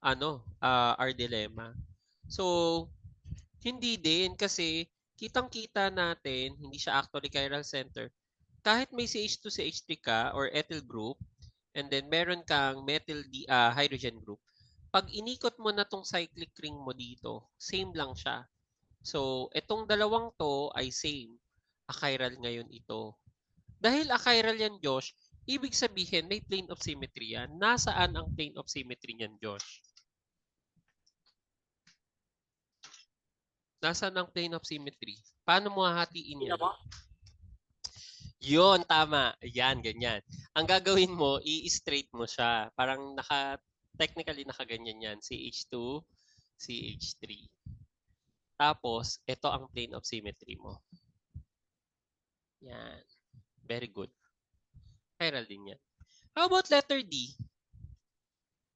our dilemma. So, hindi din kasi kitang-kita natin, hindi siya actually chiral center. Kahit may CH2, CH3 ka or ethyl group, and then meron kang hydrogen group, pag inikot mo na tong cyclic ring mo dito, same lang siya. So, itong dalawang to ay same. Achiral ngayon ito. Dahil achiral yan, Josh, ibig sabihin may plane of symmetry yan. Nasaan ang plane of symmetry niyan, Josh? Nasaan ang plane of symmetry? Paano mo hahatiin yan? Dito po. Yun, tama. Yan, ganyan. Ang gagawin mo, i-straight mo siya. Parang technically nakaganyan yan. CH2, CH3. Tapos, ito ang plane of symmetry mo. Yan. Very good. Chiral din yan. How about letter D?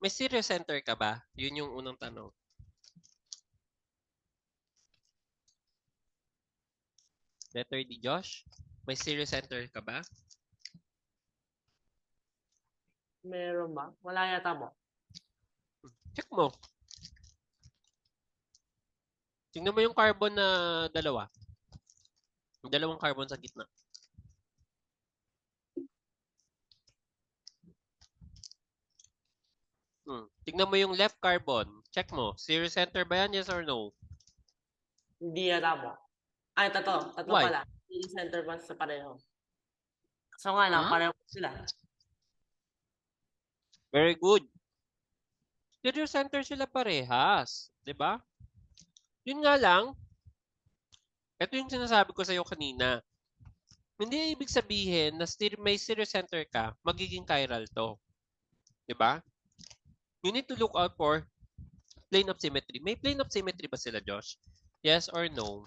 May stereocenter ka ba? Yun yung unang tanong. Letter D, Josh? May stereocenter ka ba? Meron ba? Wala yata po. Check mo. Tingnan mo yung carbon na dalawa. Yung dalawang carbon sa gitna. Tingnan mo yung left carbon. Check mo. Stereocenter ba yan? Yes or no? Hindi yata po. Ay, tatlo. Tatlo Why? pala. Yung center pa sa pareho. So nga lang, pareho sila. Very good. Stereocenter sila parehas. 'Di ba? Yun nga lang, ito yung sinasabi ko sa iyo kanina. Hindi ibig sabihin na may stereocenter ka, magiging chiral to. 'Di ba? You need to look out for plane of symmetry. May plane of symmetry ba sila, Josh? Yes or no?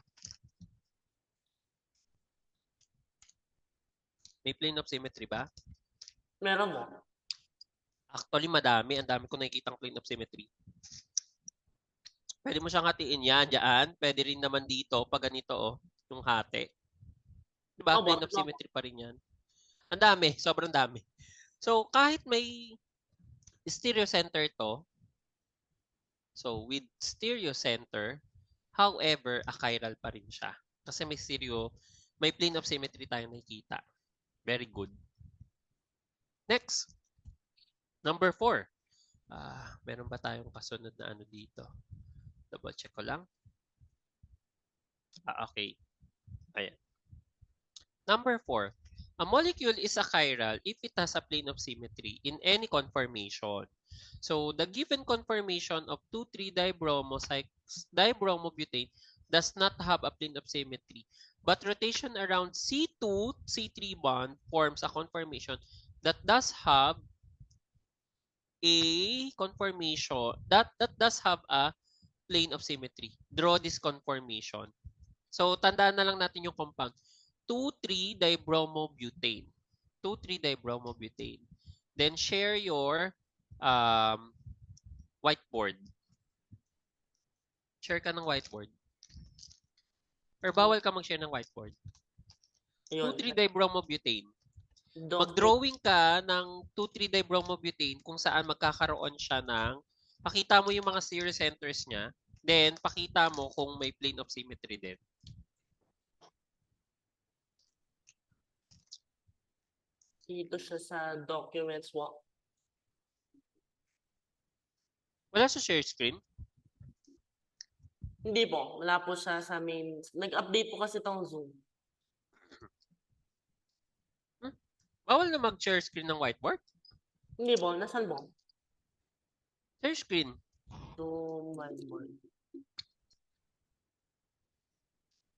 May plane of symmetry ba? Meron po. Actually, madami. Ang dami ko nakikitang plane of symmetry. Pwede mo siyang hatiin yan, dyan. Pwede rin naman dito, pag ganito, yung hati. Diba? Opo, Plane of symmetry pa rin yan. Ang dami. Sobrang dami. So, kahit may stereocenter to, so with stereocenter, however, achiral pa rin siya. Kasi may plane of symmetry tayong nakikita. Very good. Next. Number 4. Meron ba tayong kasunod na ano dito? Double check ko lang. Okay. Ayan. Number 4. A molecule is a chiral if it has a plane of symmetry in any conformation. So, the given conformation of 2,3-dibromobutane does not have a plane of symmetry, but rotation around C2, C3 bond forms a conformation that does have a conformation that does have a plane of symmetry. Draw this conformation. So, tandaan na lang natin yung compound. 2,3-dibromobutane. 2,3-dibromobutane. Then, share your whiteboard. Share ka ng whiteboard. Or bawal ka mag-share ng whiteboard. 2,3-dibromobutane. Mag-drawing ka ng 2,3-dibromobutane kung saan magkakaroon siya ng, pakita mo yung mga stereocenters niya, then pakita mo kung may plane of symmetry din. Dito siya sa documents walk. Wala sa share screen? Hindi po. Wala po siya sa main. Nag-update po kasi itong Zoom. Bawal na mag-share screen ng whiteboard? Hindi po. Nasaan po? Share screen. Zoom whiteboard.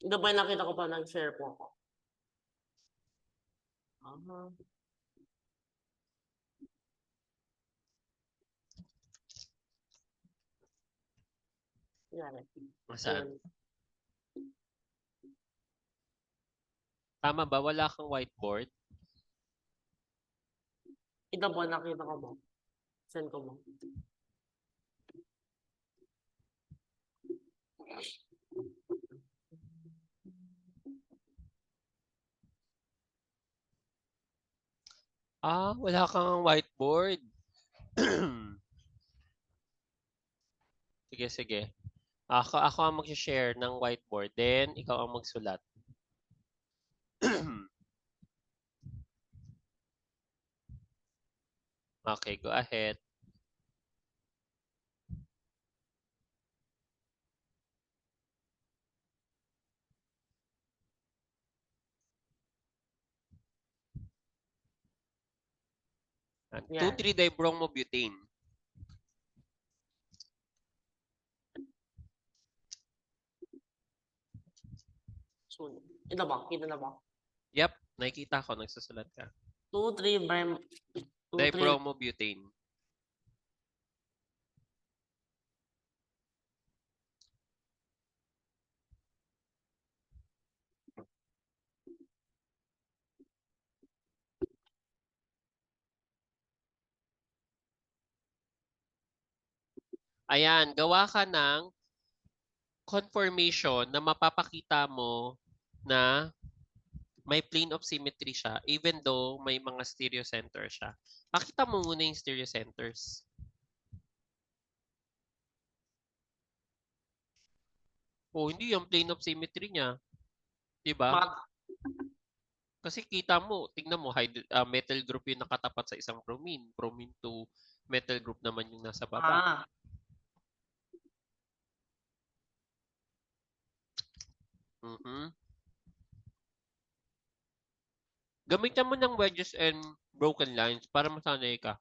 Ito po yung nakita ko pa nag-share po ako. Yan. Saan? Ayun. Tama ba? Wala kang whiteboard? Ito po, nakita ko po. Send ko mo. Wala kang whiteboard. Sige, sige. Ako ang mag-share ng whiteboard. Then, ikaw ang magsulat. Okay, go ahead. Yan. 2,3-dibromobutane. So, ito ba? Kita na ba? Yep, nakikita ko. Nagsusulat ka. 2,3 Dibromobutane. Ayan, gawa ka ng conformation na mapapakita mo na may plane of symmetry siya even though may mga stereocenter siya. Pakita mo muna yung stereocenters. Hindi yung plane of symmetry niya. Diba? Kasi kita mo, tingnan mo, metal group yung nakatapat sa isang bromine. Bromine to metal group naman yung nasa baba. Gamitan mo ng wedges and broken lines para masanay ka.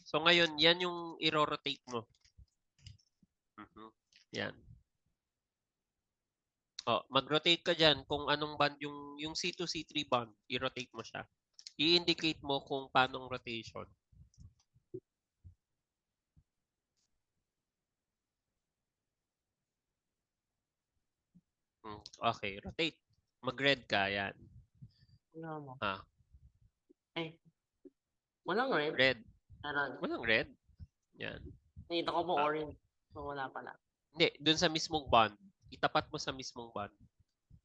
So ngayon, yan yung i-rotate mo. Yan. Mag-rotate ka dyan kung anong band yung C2, C3 band. I-rotate mo siya. I-indicate mo kung paanong rotation. Okay, rotate. Mag-red ka, yan. Walang red? Red. Meron. Walang red. Yan. Nakita ko po orange. So, wala pala. Hindi, dun sa mismong band. Itapat mo sa mismong band.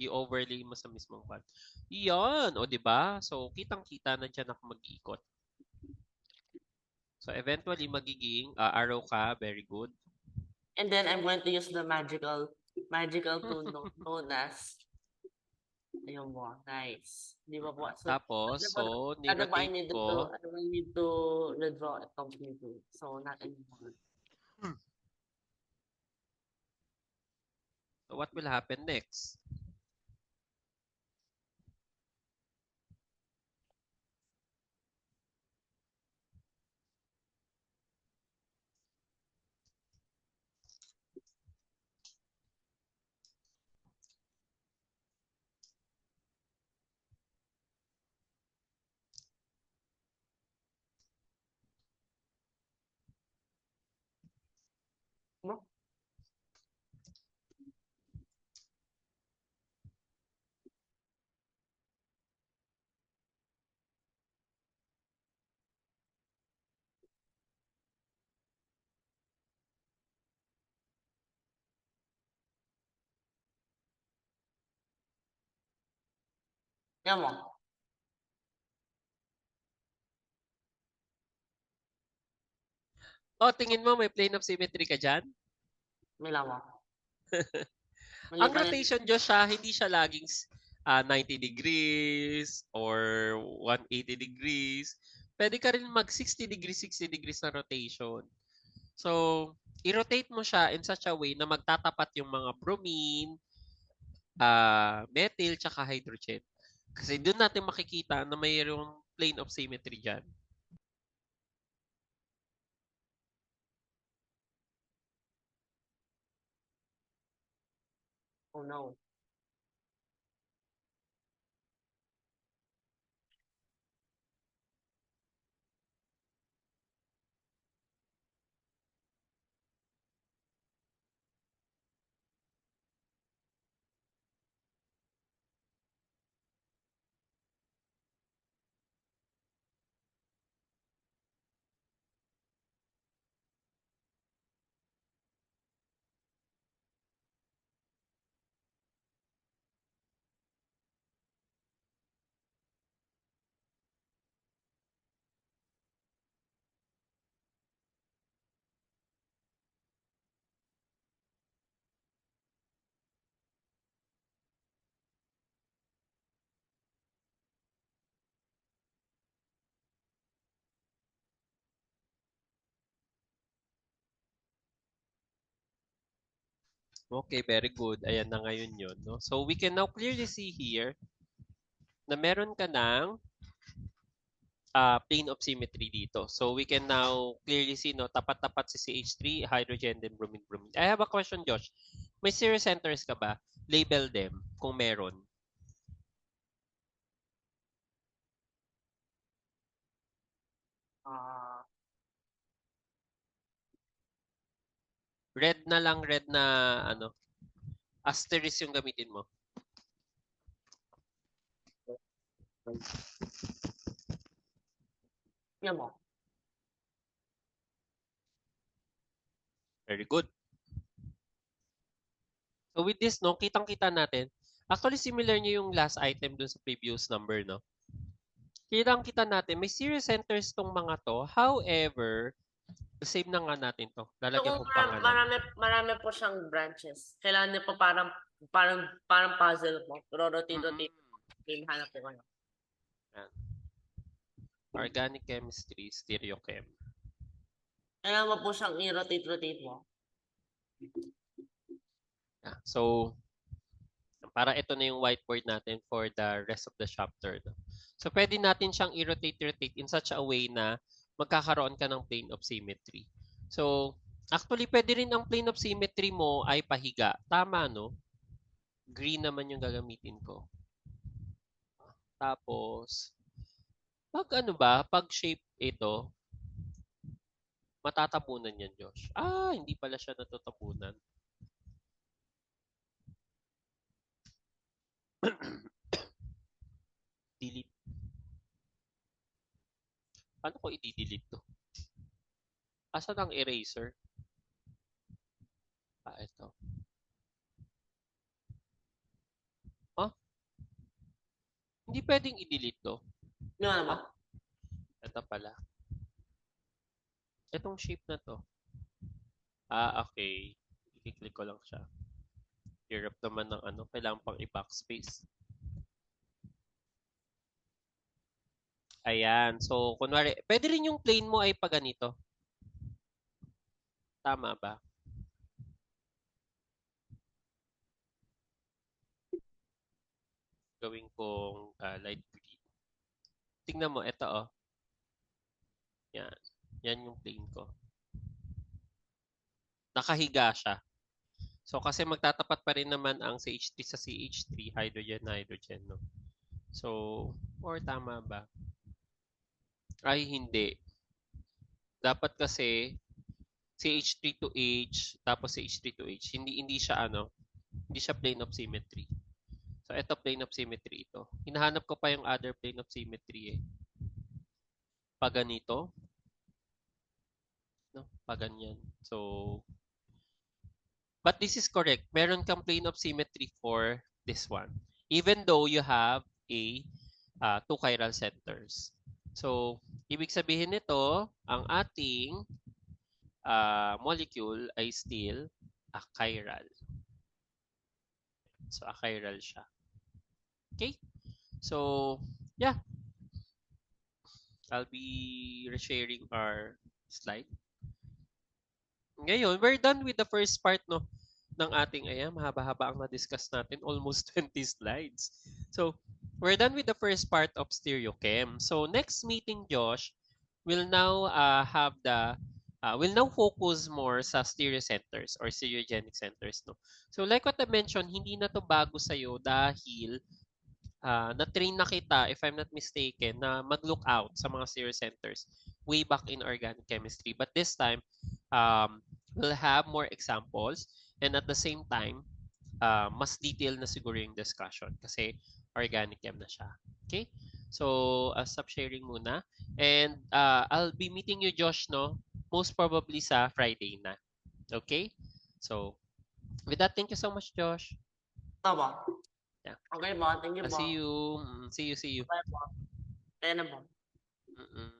I-overlay mo sa mismong band. Yan, o diba? So, kitang-kita na dyan ako mag-ikot. So, eventually, magiging arrow ka. Very good. And then, I'm going to use the magical tool known as ayun mo. Nice. Di ba po? So, tapos, so, I ni-rotate ko. will need to redraw it completely. So, not anymore. So, what will happen next? No? Yan mo. Oh, tingin mo may plane of symmetry ka dyan? May lama. Ang rotation Diyos siya, hindi siya laging 90 degrees or 180 degrees. Pwede ka rin mag 60 degrees na rotation. So, i-rotate mo siya in such a way na magtatapat yung mga bromine, methyl, tsaka hydrogen. Kasi doon natin makikita na mayroong plane of symmetry dyan. Oh no. Okay, very good. Ayan na ngayon yun. No? So, we can now clearly see here na meron ka ng plane of symmetry dito. So, we can now clearly see, no, tapat-tapat si CH3, hydrogen, then bromine, bromine. I have a question, Josh. May series centers ka ba? Label them kung meron. Red na lang, red na ano, asterisk yung gamitin mo. Yan mo. Very good. So with this, no, kitang-kita natin. Actually, similar niyo yung last item dun sa previous number, no? Kitang-kita natin, may series centers tong mga to. However, save na nga natin to. So Lalagyan kung ko pangalan. marami po siyang branches, kailangan niyo po parang puzzle po. Rotate. Hanap po kayo. Yan. Organic chemistry, stereochem. Kailangan mo po siyang i-rotate mo. Yeah. So, para ito na yung whiteboard natin for the rest of the chapter. No? So, pwede natin siyang i-rotate in such a way na magkakaroon ka ng plane of symmetry. So, actually, pwede rin ang plane of symmetry mo ay pahiga. Tama, no? Green naman yung gagamitin ko. Tapos, pag shape ito, matatapunan yan, Josh. Hindi pala siya natatapunan. Delete. Paano ko i-delete to? Asan ang eraser? Ito. Hindi pwedeng i-delete to. Ano ba? Ito pala. Itong shape na to. Okay. I-click ko lang siya. Hirap naman ng ano. Kailangan pang i-backspace. Ayan. So, kunwari, pwede rin yung plane mo ay pa ganito. Tama ba? Gawin kong light green. Tingnan mo, ito oh. Yan. Yan yung plane ko. Nakahiga siya. So, kasi magtatapat pa rin naman ang CH3 sa CH3, hydrogen, hydrogen, no? So, or tama ba? Ay, hindi. Dapat kasi CH3 to H, tapos CH3 to H. Hindi siya hindi siya plane of symmetry. So, ito plane of symmetry ito. Hinahanap ko pa yung other plane of symmetry eh. Pag ganito. No? Pag ganyan. So, but this is correct. Meron kang plane of symmetry for this one. Even though you have two chiral centers. So, ibig sabihin nito, ang ating molecule ay still achiral. So, achiral siya. Okay? So, yeah. I'll be resharing our slide. Ngayon, we're done with the first part ng ating, mahaba-haba ang na-discuss natin, almost 20 slides. So, we're done with the first part of stereochem. So, next meeting, Josh, we'll now we'll now focus more sa stereocenters or stereogenic centers. No? So, like what I mentioned, hindi na to bago sa'yo dahil na-train na kita, if I'm not mistaken, na mag-look out sa mga stereocenters way back in organic chemistry. But this time, we'll have more examples and at the same time, mas detailed na siguro yung discussion kasi organic chem na siya. Okay? So, stop sharing muna. And I'll be meeting you, Josh, no? Most probably sa Friday na. Okay? So, with that, thank you so much, Josh. Tama. Yeah. Okay po, thank you po. See you. See you. Bye po. Ayan na po. Mm-mm.